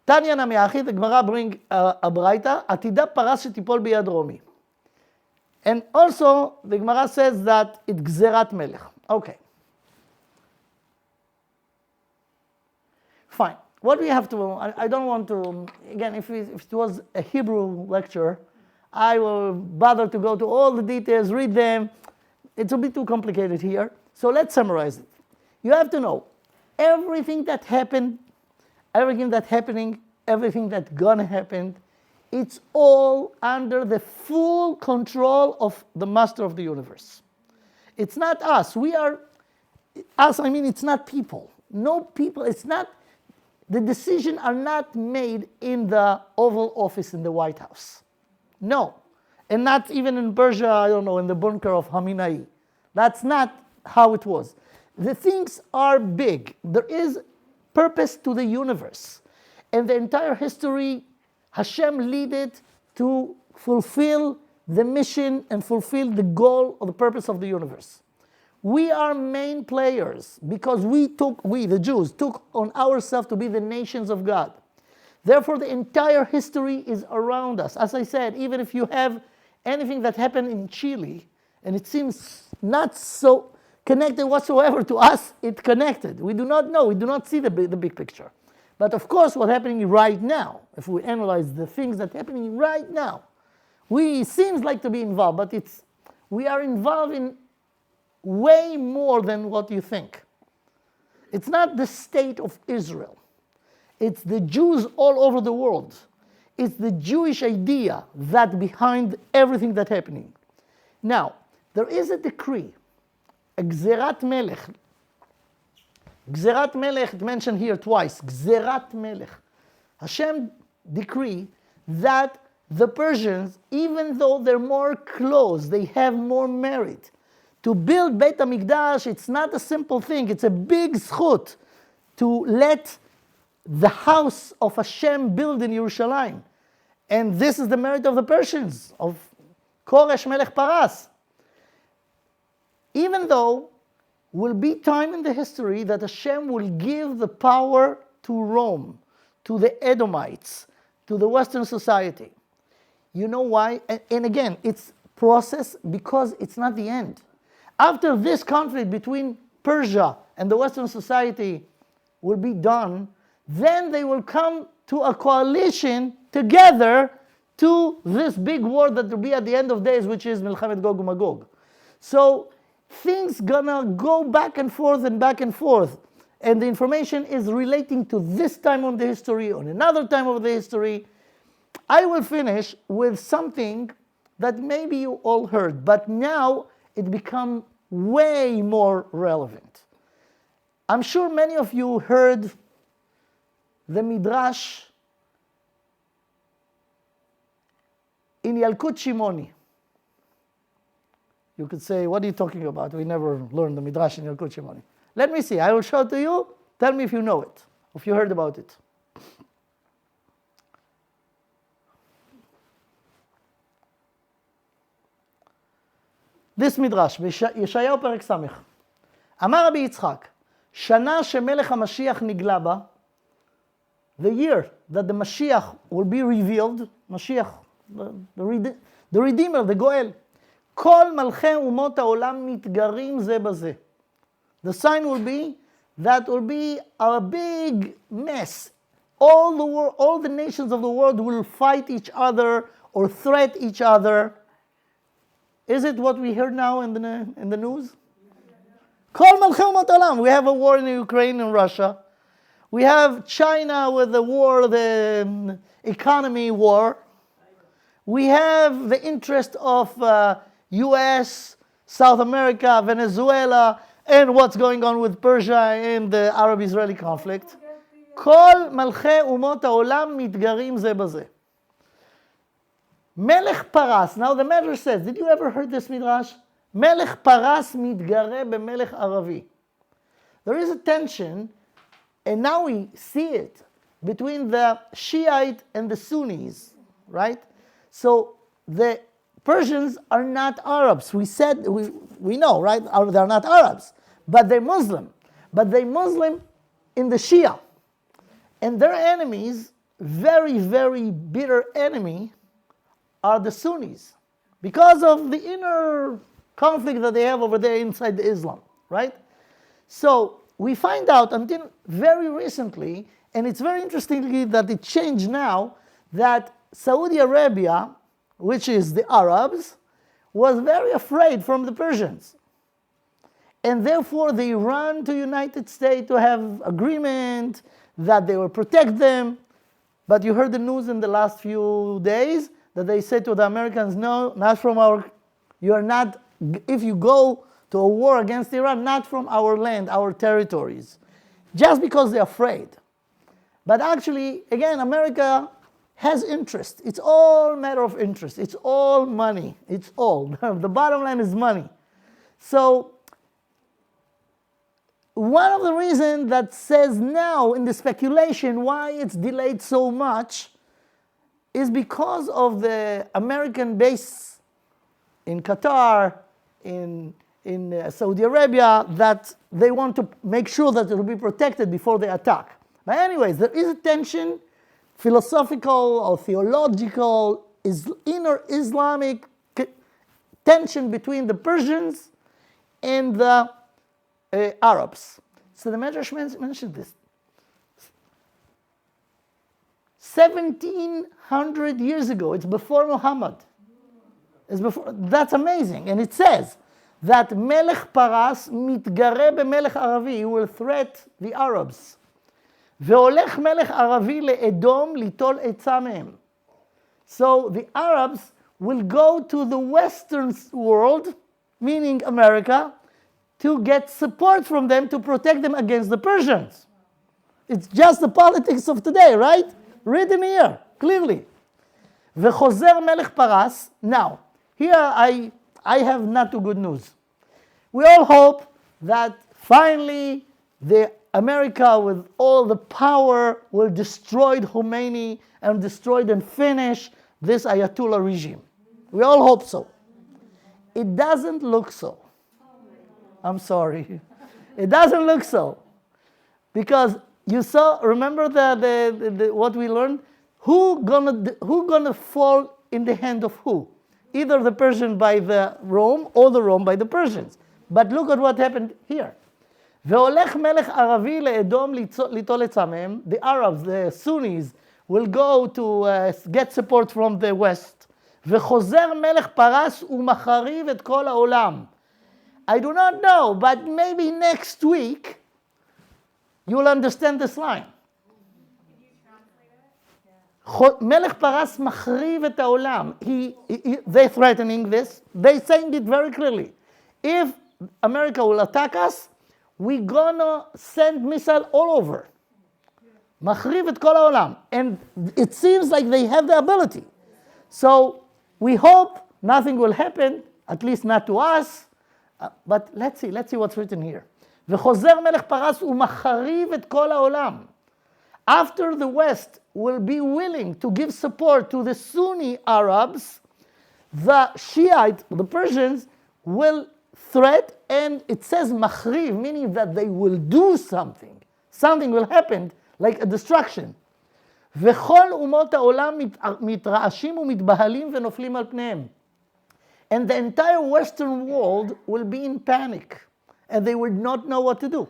תניא נמי אחי, the Gemara bring a braita, עתידה פרס שתיפול ביד רומי. And also, the Gemara says that it's גזירת מלך. Okay. Fine. What we have to, I don't want to, again, if it was a Hebrew lecture, I will bother to go to all the details, read them. It's a bit too complicated here. So let's summarize it. You have to know everything that happened, everything that's happening, everything that's gonna happen, it's all under the full control of the master of the universe. It's not us. We are, us, I mean, it's not people. No people, it's not, the decisions are not made in the Oval Office in the White House. No. And not even in Persia, I don't know, in the bunker of Haminai. That's not how it was. The things are big. There is purpose to the universe. And the entire history, Hashem lead it to fulfill the mission and fulfill the goal or the purpose of the universe. We are main players because we, the Jews, took on ourselves to be the nations of God. Therefore, the entire history is around us. As I said, even if you have anything that happened in Chile, and it seems not so connected whatsoever to us, it's connected. We do not know, we do not see the big picture. But of course, what's happening right now, if we analyze the things that are happening right now, we seems like to be involved, but we are involved in way more than what you think. It's not the state of Israel. It's the Jews all over the world. It's the Jewish idea that behind everything that's happening. Now, there is a decree, a Gzerat Melech. Gzerat Melech, mentioned here twice, Gzerat Melech. Hashem decree that the Persians, even though they're more close, they have more merit, To build Beit HaMikdash, it's not a simple thing. It's a big zchut to let the house of Hashem build in Yerushalayim. And this is the merit of the Persians, of Koresh Melech Paras. Even though will be time in the history that Hashem will give the power to Rome, to the Edomites, to the Western society. You know why? And again, it's process because it's not the end. After this conflict between Persia and the Western society will be done, then they will come to a coalition together to this big war that will be at the end of days, which is Milchemet Gog uMagog. So things gonna go back and forth and back and forth. And the information is relating to this time of the history, on another time of the history. I will finish with something that maybe you all heard, but now it becomes way more relevant. I'm sure many of you heard the Midrash in Yalkut Shimoni. You could say, what are you talking about? We never learned the Midrash in Yalkut Shimoni. Let me see. I will show it to you. Tell me if you know it, if you heard about it. This Midrash, ישעיהו פרק ס'. אמר רבי יצחק, שנה שמלך המשיח נגלה בה, the year that the Mashiach will be revealed, Mashiach, the Redeemer, the Goel, כל מלכי אומות העולם מתגרים זה בזה. The sign will be that will be a big mess. All the nations of the world will fight each other or threat each other. Is it what we hear now in the news? כל מלכי אומות העולם. We have a war in Ukraine and Russia. We have China with the war, the economy war. We have the interest of US, South America, Venezuela, and what's going on with Persia and the Arab-Israeli conflict. כל מלכי אומות העולם מתגרים זה בזה. מלך פרס, now the Medrash says, did you ever heard this Midrash? מלך פרס מתגרה במלך ערבי. There is a tension, and now we see it, between the Shiite and the Sunnis, right? So the Persians are not Arabs. We said, we know, right? They're not Arabs, but they're Muslim. But they're Muslim in the Shia. And their enemies, very, very bitter enemy, are the Sunnis. Because of the inner conflict that they have over there inside the Islam, right? So we find out until very recently, and it's very interesting that it changed now, that Saudi Arabia, which is the Arabs, was very afraid from the Persians. And therefore they run to United States to have agreement that they will protect them. But you heard the news in the last few days that they said to the Americans, no, not from our, you are not, if you go to a war against Iran, not from our land, our territories. Just because they're afraid. But actually, again, America has interest. It's all matter of interest. It's all money. It's all. The bottom line is money. So one of the reasons that says now in the speculation why it's delayed so much is because of the American base in Qatar, in Saudi Arabia, that they want to make sure that it will be protected before they attack. But anyways, there is a tension, philosophical or theological, inner Islamic tension between the Persians and the Arabs. So the Medrash mentioned this. 1700 years ago, it's before Muhammad. That's amazing. And it says that Melech Paras mitgare b'melech Aravi, he will threat the Arabs. והולך מלך ערבי לאדום ליטול עצה מהם. So the Arabs will go to the Western world, meaning America, to get support from them to protect them against the Persians. It's just the politics of today, right? Written here, clearly. וחוזר מלך פרס. Now, here I have not too good news. We all hope that finally America with all the power will destroy Khomeini and destroy and finish this Ayatollah regime. We all hope so. It doesn't look so. I'm sorry. It doesn't look so. Because you saw, remember what we learned? Who gonna fall in the hand of who? Either the Persian by the Rome or the Rome by the Persians. But look at what happened here. והולך מלך ערבי לאדום ליטול את עמם. The Arabs, the Sunnis, will go to get support from the West. וחוזר מלך פרס ומחריב את כל העולם. I do not know, but maybe next week you will understand this line. מלך פרס מחריב את העולם. They're threatening this. They're saying it very clearly. If America will attack us, we're gonna send missiles all over. מחריב את כל העולם. And it seems like they have the ability. So we hope nothing will happen, at least not to us. But let's see what's written here. וחוזר מלך פרס ומחריב את כל העולם. After the West will be willing to give support to the Sunni Arabs, the Shiite, the Persians, will threat, and it says מחריב, meaning that they will do something. Something will happen, like a destruction. וכל אומות העולם מתרעשים ומתבהלים ונופלים על פניהם. And the entire Western world will be in panic, and they would not know what to do.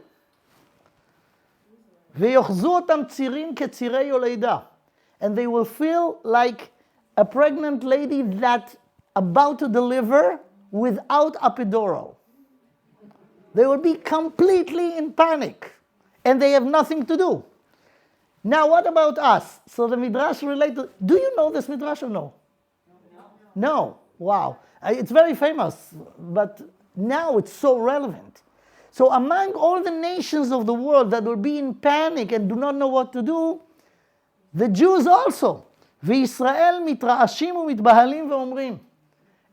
ויוחזו אותם צירים כצירי יולדה. And they will feel like a pregnant lady that about to deliver without epidural. They will be completely in panic, and they have nothing to do. Now, what about us? So the Midrash related. Do you know this Midrash or no? No. Wow. It's very famous, but now it's so relevant. So among all the nations of the world that will be in panic and do not know what to do, the Jews also. וישראל מתרעשים ומתבהלים ואומרים.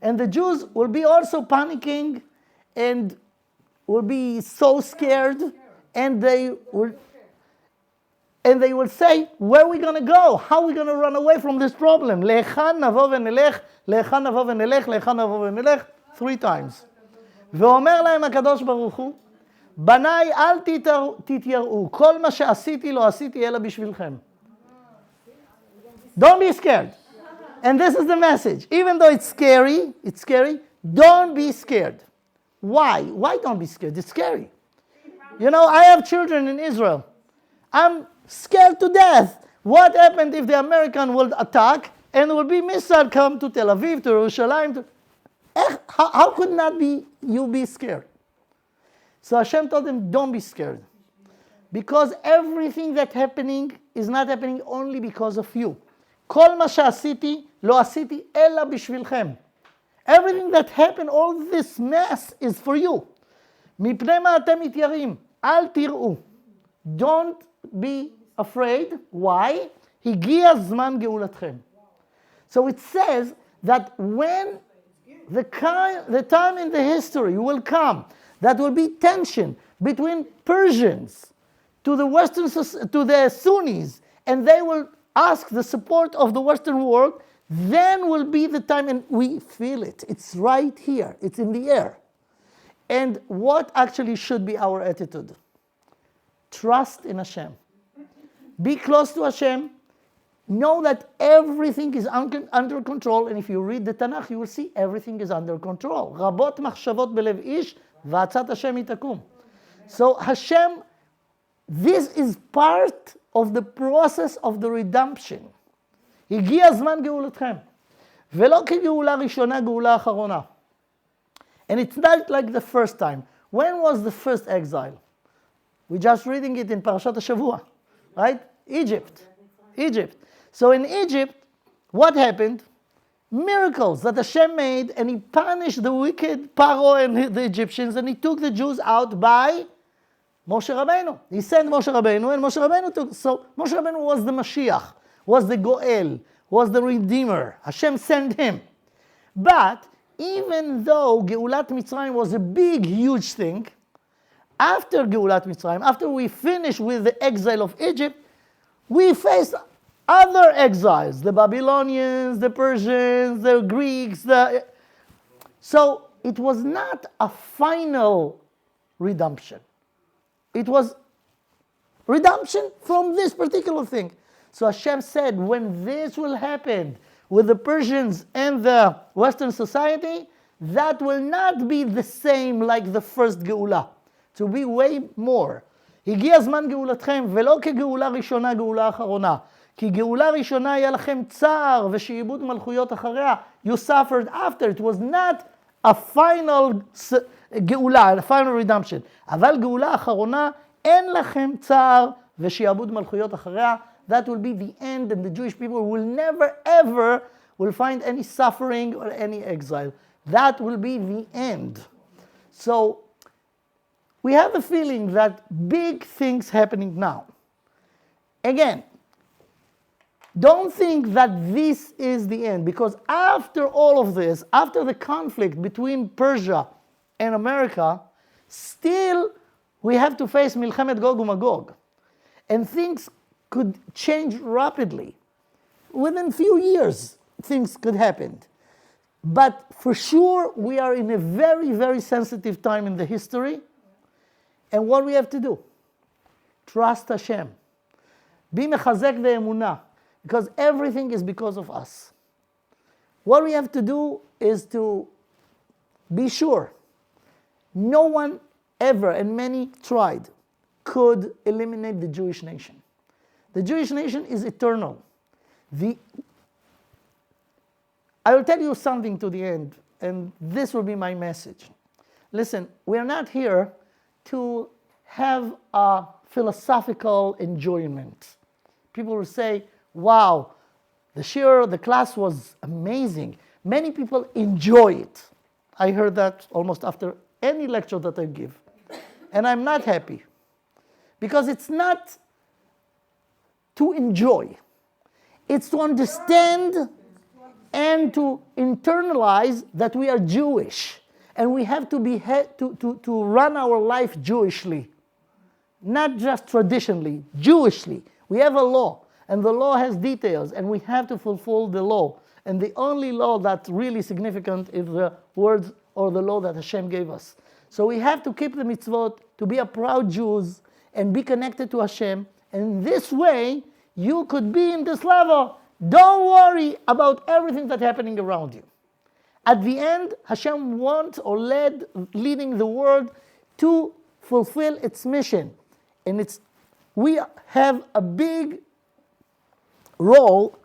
And the Jews will be also panicking and will be so scared, and they will say, where are we going to go? How are we going to run away from this problem? להיכן נבוא ונלך, להיכן נבוא ונלך, להיכן נבוא ונלך, 3 times. ואומר להם הקדוש ברוך הוא, בניי אל תתייראו, כל מה שעשיתי לא עשיתי אלא בשבילכם. Don't be scared. And this is the message. Even though it's scary, don't be scared. Why? Why don't be scared? It's scary. You know, I have children in Israel. I'm scared to death. What happened if the American will attack and will be missile come to Tel Aviv, to Jerusalem? How could not be you be scared? So Hashem told them, don't be scared. Because everything that's happening is not happening only because of you. כל מה שעשיתי, לא עשיתי אלא בשבילכם. Everything that happened, all this mess is for you. מפני מה אתם מתייראים? אל תראו. Don't be afraid. Why? הגיע זמן גאולתכם. So it says that when the time in the history will come, that will be tension between Persians to the Sunnis, and they will ask the support of the Western world, then will be the time, and we feel it. It's right here. It's in the air. And what actually should be our attitude? Trust in Hashem. Be close to Hashem. Know that everything is under control. And if you read the Tanakh, you will see everything is under control. רבות מחשבות בלב איש, ועצת השם היא תקום. So Hashem, this is part of the process of the redemption. הגיע זמן גאולתכם. ולא כגאולה ראשונה, גאולה אחרונה. And it's not like the first time. When was the first exile? We're just reading it in פרשת השבוע, right? Egypt. So in Egypt, what happened? Miracles that Hashem made, and he punished the wicked Paro and the Egyptians, and he took the Jews out by Moshe Rabbeinu. He sent Moshe Rabbeinu, and Moshe Rabbeinu took. So Moshe Rabbeinu was the Mashiach, was the Goel, was the Redeemer. Hashem sent him. But even though Geulat Mitzrayim was a big, huge thing, after Geulat Mitzrayim, after we finished with the exile of Egypt, we faced other exiles, the Babylonians, the Persians, the Greeks. So it was not a final redemption. It was redemption from this particular thing. So Hashem said, when this will happen with the Persians and the Western society, that will not be the same like the first גאולה. To be way more. הגיע זמן גאולתכם, ולא כגאולה ראשונה, גאולה אחרונה. כי גאולה ראשונה היה לכם צער ושעבוד מלכויות אחריה. You suffered after. It was not a final גאולה, a final redemption. אבל גאולה אחרונה, אין לכם צער ושעבוד מלכויות אחריה. That will be the end, and the Jewish people will never ever will find any suffering or any exile. That will be the end. So we have a feeling that big things happening now. Again, don't think that this is the end, because after all of this, after the conflict between Persia and America, still we have to face Milchemet Gog uMagog. And things could change rapidly. Within few years, things could happen. But for sure, we are in a very, very sensitive time in the history. And what we have to do? Trust Hashem. Be mechazek ve'emunah. Because everything is because of us. What we have to do is to be sure. No one ever, and many tried, could eliminate the Jewish nation. The Jewish nation is eternal. I will tell you something to the end, and this will be my message. Listen, we are not here to have a philosophical enjoyment. People will say, wow, the class was amazing. Many people enjoy it. I heard that almost after any lecture that I give. And I'm not happy. Because it's not to enjoy. It's to understand and to internalize that we are Jewish. And we have to be to run our life Jewishly. Not just traditionally, Jewishly. We have a law, and the law has details, and we have to fulfill the law. And the only law that's really significant is the words or the law that Hashem gave us. So we have to keep the mitzvot, to be a proud Jews, and be connected to Hashem. And this way, you could be in this level. Don't worry about everything that's happening around you. At the end, Hashem wants or leading the world to fulfill its mission. And we have a big role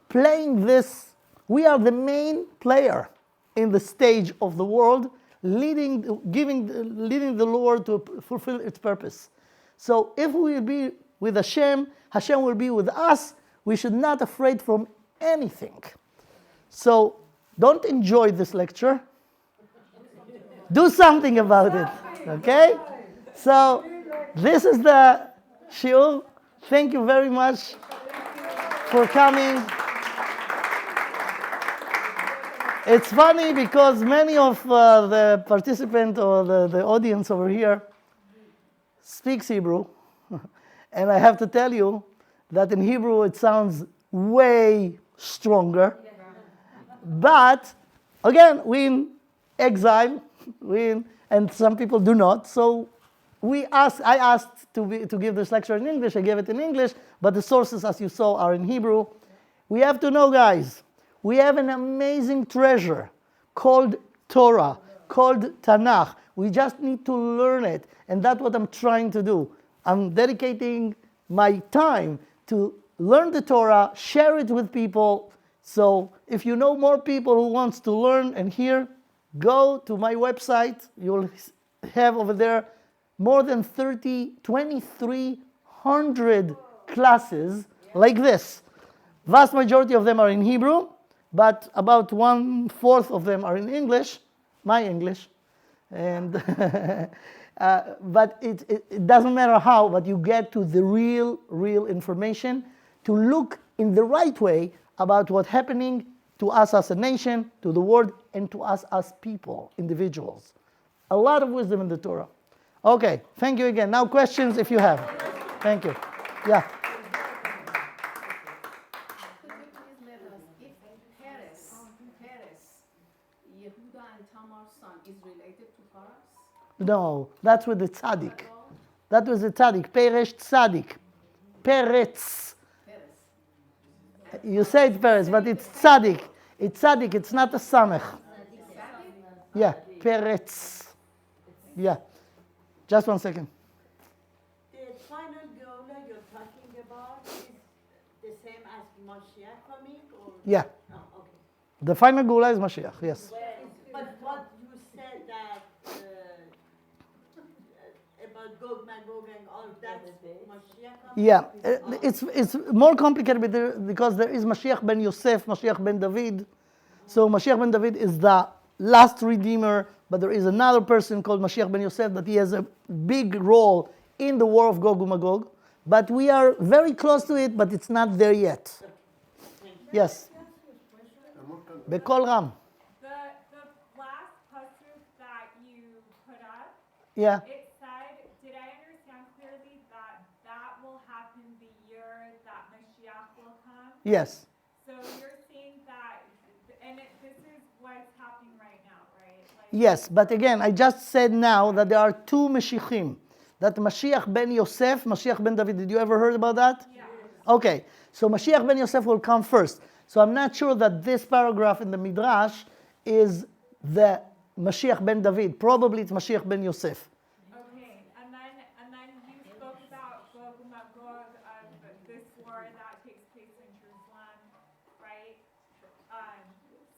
playing this. We are the main player in the stage of the world, leading the Lord to fulfill its purpose. So if we will be with Hashem, Hashem will be with us. We should not be afraid from anything. So don't enjoy this lecture. Do something about it, okay? So this is the shiur. Thank you very much for coming. It's funny because many of the participants or the audience over here speaks Hebrew. And I have to tell you that in Hebrew it sounds way stronger. But again, we in exile, and some people do not. So I asked to give this lecture in English. I gave it in English, but the sources, as you saw, are in Hebrew. We have to know, guys, we have an amazing treasure called Torah, called Tanakh. We just need to learn it, and that's what I'm trying to do. I'm dedicating my time to learn the Torah, share it with people. So if you know more people who wants to learn and hear, go to my website. You'll have over there more than 2,300 classes like this. Vast majority of them are in Hebrew, but about 1/4 of them are in English, my English. And but it doesn't matter how, but you get to the real information to look in the right way about what's happening to us as a nation, to the world, and to us as people, individuals. A lot of wisdom in the Torah. Okay, thank you again. Now questions if you have. Thank you. Yeah. Could you please let us, if Perez, Yehuda and Tamar's son, is related to Paras? No, that's with the tzaddik. That was the tzaddik. Peresh tzaddik. Peretz. Perez. You say it Peretz, but it's tzaddik. It's tzaddik. It's not a samech. Yeah, Peretz. Yeah. Just 1 second. The final goal that you're talking about is the same as Mashiach coming, or? Yeah. Oh, okay. The final Gula is Mashiach, yes. But what you said that about Gog, Magog, and all that's Mashiach coming? Yeah, it's more complicated because there is Mashiach ben Yosef, Mashiach ben David. So Mashiach ben David is the last redeemer, but there is another person called Mashiach ben Yosef that he has a big role in the war of Gog and Magog. But we are very close to it, but it's not there yet. Yes. Bekol Ram. The last pasuk that you put up, Yeah. it said, did I understand clearly that that will happen the year that Mashiach will come? Yes. So you're saying that, and this is what's happening right now, right? Like, Yes, but again, I just said now that there are two Mashiachim. That Mashiach ben Yosef, Mashiach ben David. Did you ever heard about that? yeah. Okay, so Mashiach ben Yosef will come first. So I'm not sure that this paragraph in the Midrash is the Mashiach ben David. Probably it's Mashiach ben Yosef. Okay, and then you spoke about Gog and Magog of this war that takes place in Jerusalem, right?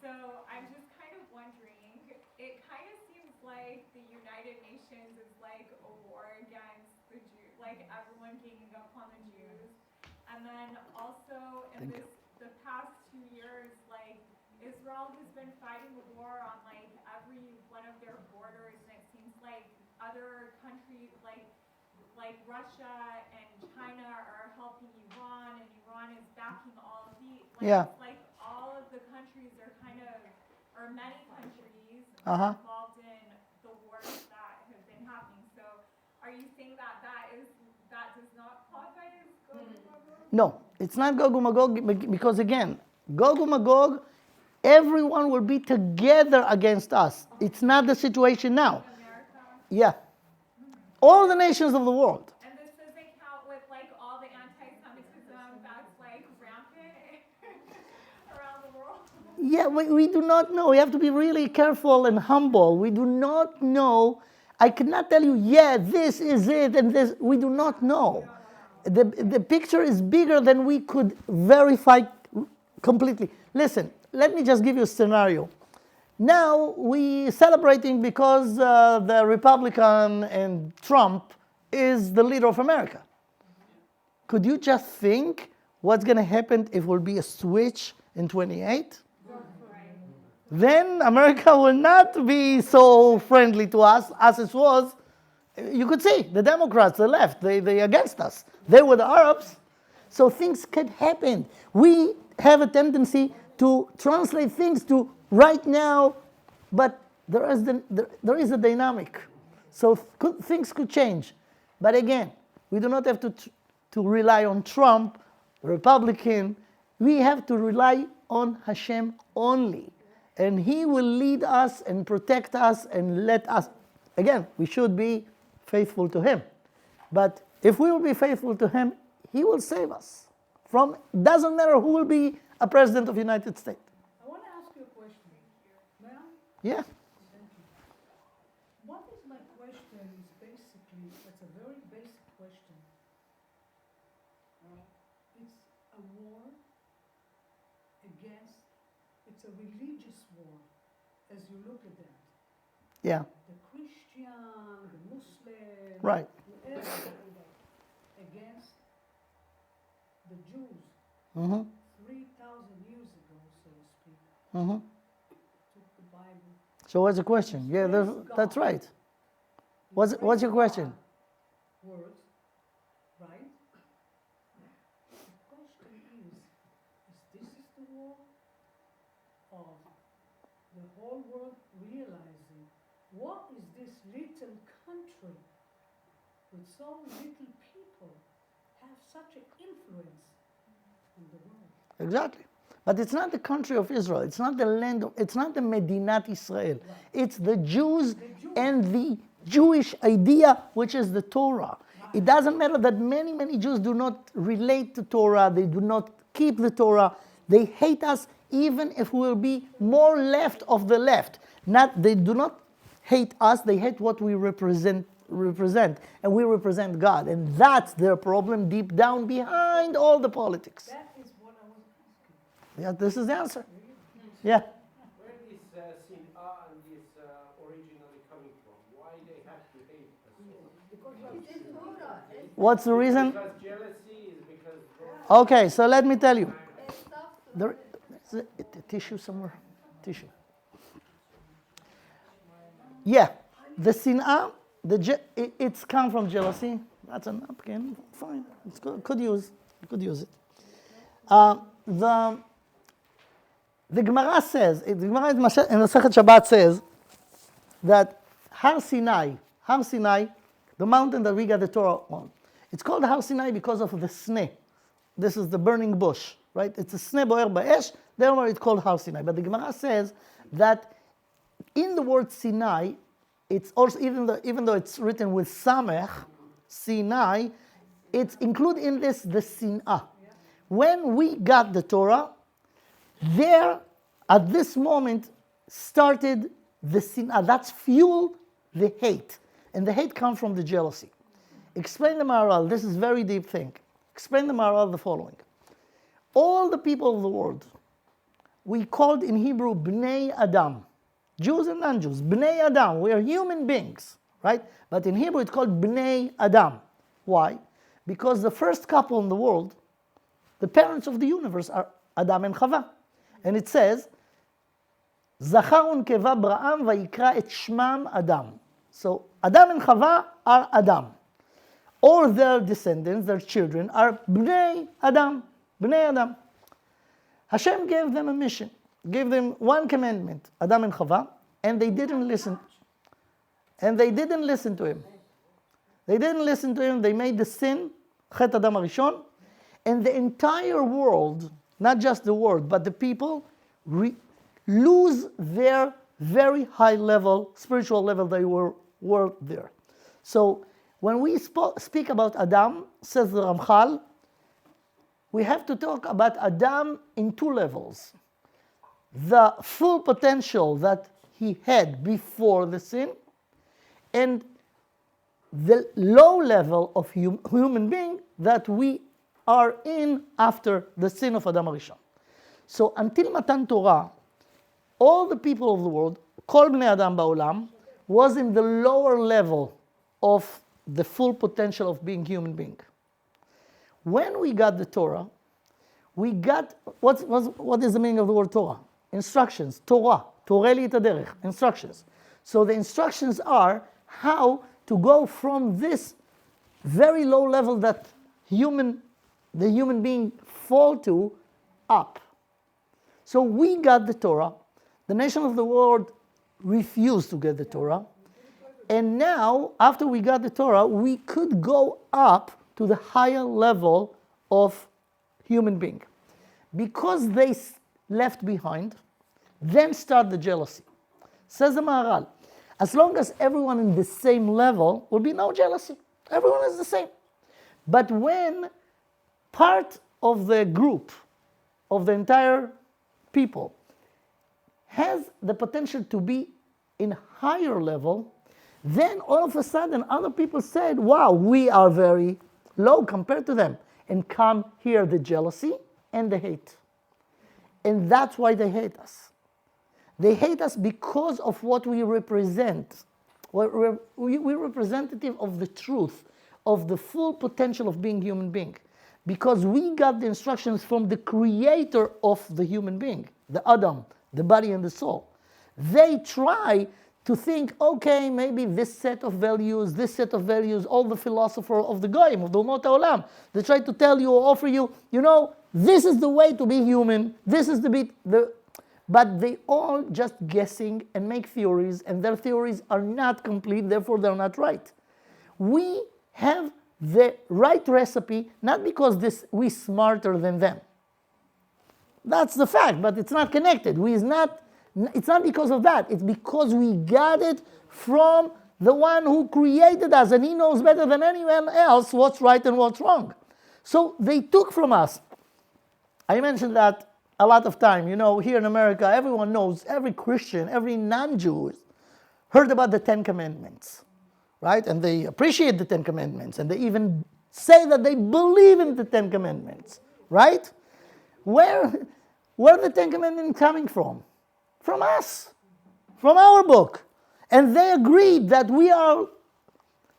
So I'm just kind of wondering, it kind of seems like the United Nations is like a war against the Jews, like everyone ganging up on the Jews. And then also in the past 2 years, like Israel has been fighting a war on like every one of their borders, and it seems like other countries like Russia and China are helping Iran, and Iran is backing all of the Yeah. it's like all of the countries are kind of, or many countries Uh-huh. are involved in the wars that have been happening. So are you saying that that does not qualify as Gog and Magog? No, it's not Gog and Magog because again, Gog and Magog, everyone will be together against us. It's not the situation now. America? Yeah. All the nations of the world. And this doesn't count with like all the anti-Semitism that's like rampant around the world. Yeah, we do not know. We have to be really careful and humble. We do not know. I cannot tell you, yeah, this is it and this. We do not know. The picture is bigger than we could verify completely. Listen, let me just give you a scenario. Now we celebrating because the Republican and Trump is the leader of America. Could you just think what's going to happen if will be a switch in 28? Then America will not be so friendly to us as it was. You could see the Democrats, the left, they against us. They were the Arabs. So things could happen. We have a tendency to translate things to right now, but there is a dynamic. So things could change. But again, we do not have to rely on Trump, Republican. We have to rely on Hashem only. And He will lead us and protect us and let us. Again, we should be faithful to Him. But if we will be faithful to Him, He will save us. Doesn't matter who will be a president of the United States. I want to ask you a question. May I? Yeah. Thank you. What is my question is basically, it's a very basic question. It's a war against, it's a religious war, as you look at that. Yeah. The Christian, the Muslim, Right. everybody against the Jews Mm-hmm. 3,000 years ago, so to speak, Mm-hmm. took the Bible. So what's the question? Yeah, that's right. What's your question? Words, right? The question is this the war? the whole world realizing what is this little country with so little people have such an influence on the world. Exactly. But it's not the country of Israel. It's not the land of, it's not the Medinat Israel. It's the Jews and the Jewish idea, which is the Torah. It doesn't matter that many, many Jews do not relate to Torah. They do not keep the Torah. They hate us even if we will be more left of the left. They do not hate us. They hate what we represent, and we represent God. And that's their problem deep down behind all the politics. That is what I was asking. Yeah, this is the answer. Yeah. Where is Sin'ah and this originally coming from? Why they have to hate us? What's the reason? Because jealousy is because... Okay, so let me tell you. There is a tissue somewhere. Tissue. Yeah, the sin'ah, it's come from jealousy. That's a napkin. Fine, it's good. Could use it. The Gemara says, the Gemara in Masechet Shabbat says that Har Sinai, the mountain that we got the Torah on, it's called Har Sinai because of the sneh. This is the burning bush, right? It's a sneh boer ba'esh. Therefore, it's called Har Sinai. But the Gemara says that in the word Sinai, it's also even though it's written with Samech, Sinai, it's included in this the Sin'ah. When we got the Torah, there at this moment started the Sin'ah. That's fueled the hate, and the hate comes from the jealousy. Explain the Maharal. This is very deep thing. Explain the Maharal the following: all the people of the world, we called in Hebrew Bnei Adam. Jews and non-Jews, Bnei Adam, we are human beings, right? But in Hebrew it's called Bnei Adam. Why? Because the first couple in the world, the parents of the universe are Adam and Chava. And it says, Zachar unkeva Bra'am vayikra et shmam Adam. So Adam and Chava are Adam. All their descendants, their children, are Bnei Adam. Bnei Adam. Hashem gave them a mission. Gave them one commandment, Adam and Chava, and they didn't listen. And they didn't listen to him. They didn't listen to him. They made the sin, Chet Adam HaRishon, and the entire world, not just the world, but the people, lose their very high level, spiritual level they were there. So when we speak about Adam, says the Ramchal, we have to talk about Adam in two levels. The full potential that he had before the sin, and the low level of human being that we are in after the sin of Adam HaRishon. So until Matan Torah, all the people of the world, Kol Bnei Adam Ba'olam, was in the lower level of the full potential of being human being. When we got the Torah, we got, what is the meaning of the word Torah? Instructions, Torah, Torah li et haderech, instructions. So the instructions are how to go from this very low level that the human being fall to up. So we got the Torah. The nation of the world refused to get the Torah. And now, after we got the Torah, we could go up to the higher level of human being. Because they left behind, then start the jealousy. Says the Maharal, as long as everyone in the same level, will be no jealousy. Everyone is the same. But when part of the group, of the entire people, has the potential to be in higher level, then all of a sudden other people said, wow, we are very low compared to them. And come here the jealousy and the hate. And that's why they hate us. They hate us because of what we represent. We're representative of the truth, of the full potential of being human being. Because we got the instructions from the creator of the human being, the Adam, the body and the soul. They try to think, okay, maybe this set of values, all the philosophers of the Goyim, of the Umot HaOlam, they try to tell you or offer you, this is the way to be human, this is the but they all just guessing and make theories, and their theories are not complete, therefore they're not right. We have the right recipe, not because we're smarter than them. That's the fact, but it's not connected. It's not because of that. It's because we got it from the one who created us, and he knows better than anyone else what's right and what's wrong. So they took from us. I mentioned that a lot of time. You know, here in America, everyone knows, every Christian, every non-Jew heard about the Ten Commandments, right? And they appreciate the Ten Commandments, and they even say that they believe in the Ten Commandments, right? Where the Ten Commandments coming from? From us, from our book. And they agreed that we are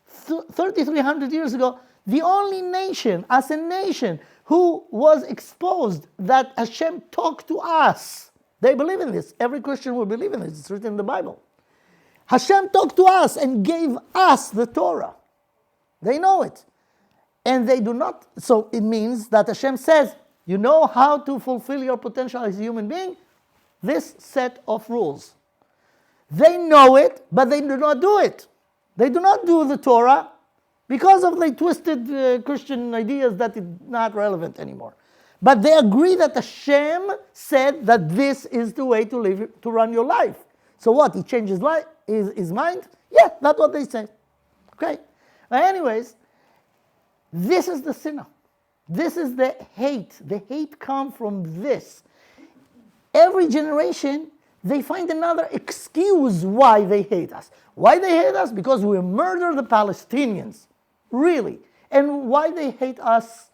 3,300 years ago the only nation, as a nation, who was exposed that Hashem talked to us. They believe in this. Every Christian will believe in this. It's written in the Bible. Hashem talked to us and gave us the Torah. They know it. And they do not. So it means that Hashem says, you know how to fulfill your potential as a human being? This set of rules. They know it, but they do not do it. They do not do the Torah because of the twisted Christian ideas that it's not relevant anymore. But they agree that Hashem said that this is the way to live, to run your life. So what? He changed his mind? Yeah, that's what they say. Okay. But anyways, this is the sinner. This is the hate. The hate comes from this. Every generation, they find another excuse why they hate us. Why they hate us? Because we murdered the Palestinians. Really. And why they hate us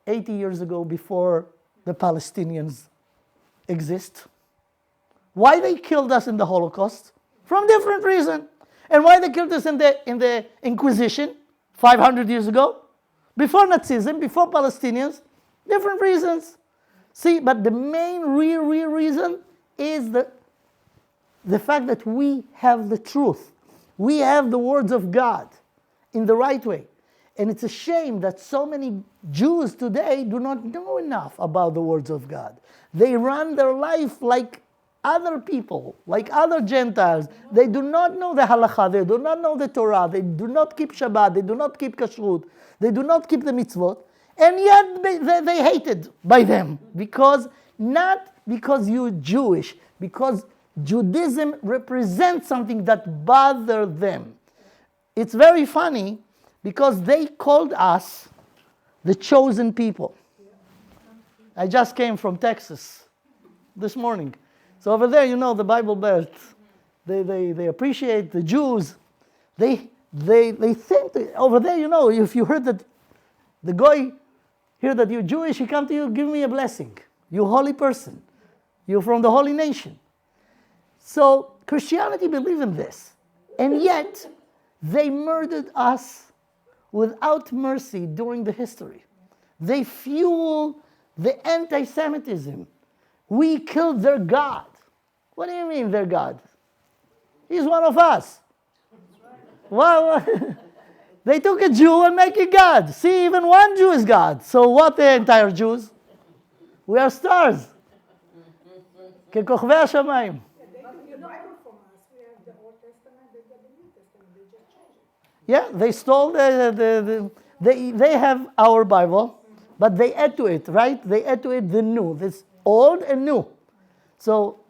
80 years ago before the Palestinians exist? Why they killed us in the Holocaust? From different reason. And why they killed us in the Inquisition 500 years ago? Before Nazism, before Palestinians, different reasons. See, but the main real reason is the fact that we have the truth. We have the words of God in the right way. And it's a shame that so many Jews today do not know enough about the words of God. They run their life like other people, like other Gentiles. They do not know the halakha, they do not know the Torah, they do not keep Shabbat, they do not keep kashrut, they do not keep the mitzvot, and yet they hated by them. Not because you're Jewish, because Judaism represents something that bothered them. It's very funny because they called us the chosen people. I just came from Texas this morning. So over there, you know, the Bible Belt, they appreciate the Jews. They think that over there, you know, if you heard that the guy hear that you're Jewish, he come to you, give me a blessing. You're a holy person. You're from the holy nation. So Christianity believes in this. And yet, they murdered us without mercy during the history. They fuel the anti-Semitism. We killed their God. What do you mean, their God? He's one of us. Well, they took a Jew and make it God. See, even one Jew is God. So what the entire Jews? We are stars. ככוכבי השמיים. Yeah, they stole they have our Bible, but they add to it, right? They add to it the new. This old and new. So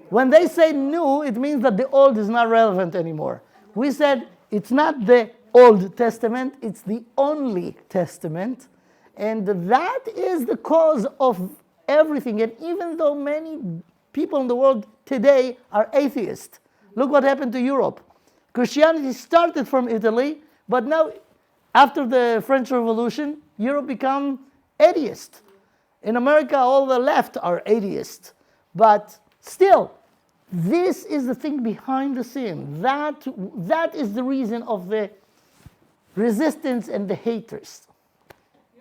when they say new, it means that the old is not relevant anymore. We said it's not the Old Testament, it's the only Testament. And that is the cause of everything. And even though many people in the world today are atheists, look what happened to Europe. Christianity started from Italy, but now, after the French Revolution, Europe became atheist. In America, all the left are atheists. But still, this is the thing behind the scene. That is the reason of the resistance and the haters.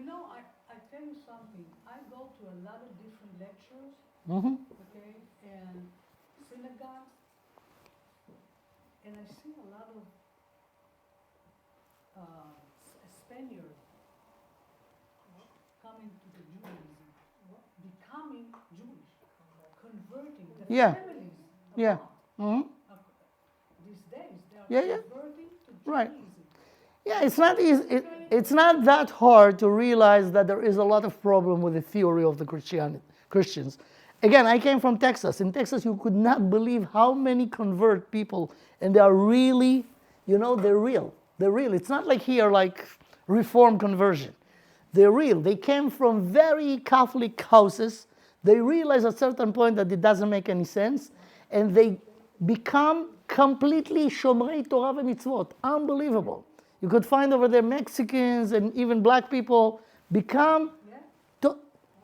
You know, I tell you something. I go to a lot of different lectures, okay, and synagogues, and I see a lot of Spaniards coming to the Judaism, becoming Jewish. the Yeah. families. Yeah. Mhm. These days, they are Yeah, yeah. converting to Right. Judaism. Yeah, it's not easy. It's not that hard to realize that there is a lot of problem with the theory of the Christians. Again, I came from Texas. In Texas, you could not believe how many convert people, and they are really, they're real. They're real. It's not like here, like Reform conversion. They're real. They came from very Catholic houses. They realize at a certain point that it doesn't make any sense, and they become completely Shomrei Torah v'mitzvot. Unbelievable. You could find over there Mexicans and even black people become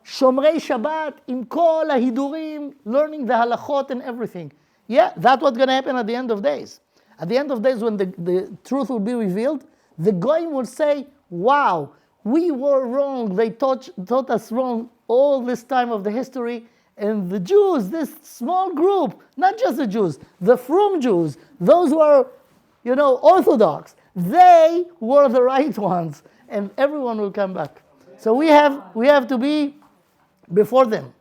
Shomrei Shabbat עם כל ההידורים, learning the halachot and everything. Yeah, that's what's going to happen at the end of days. At the end of days, when the truth will be revealed, the goyim will say, wow, we were wrong. They taught us wrong all this time of the history. And the Jews, this small group, not just the Jews, the frum Jews, those who are, Orthodox, they were the right ones. And everyone will come back. So we have to be before them.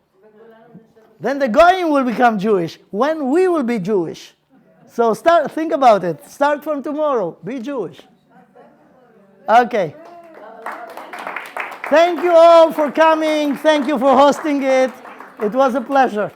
Then the goyim will become Jewish when we will be Jewish. So think about it. Start from tomorrow. Be Jewish. Okay. Thank you all for coming. Thank you for hosting it. It was a pleasure.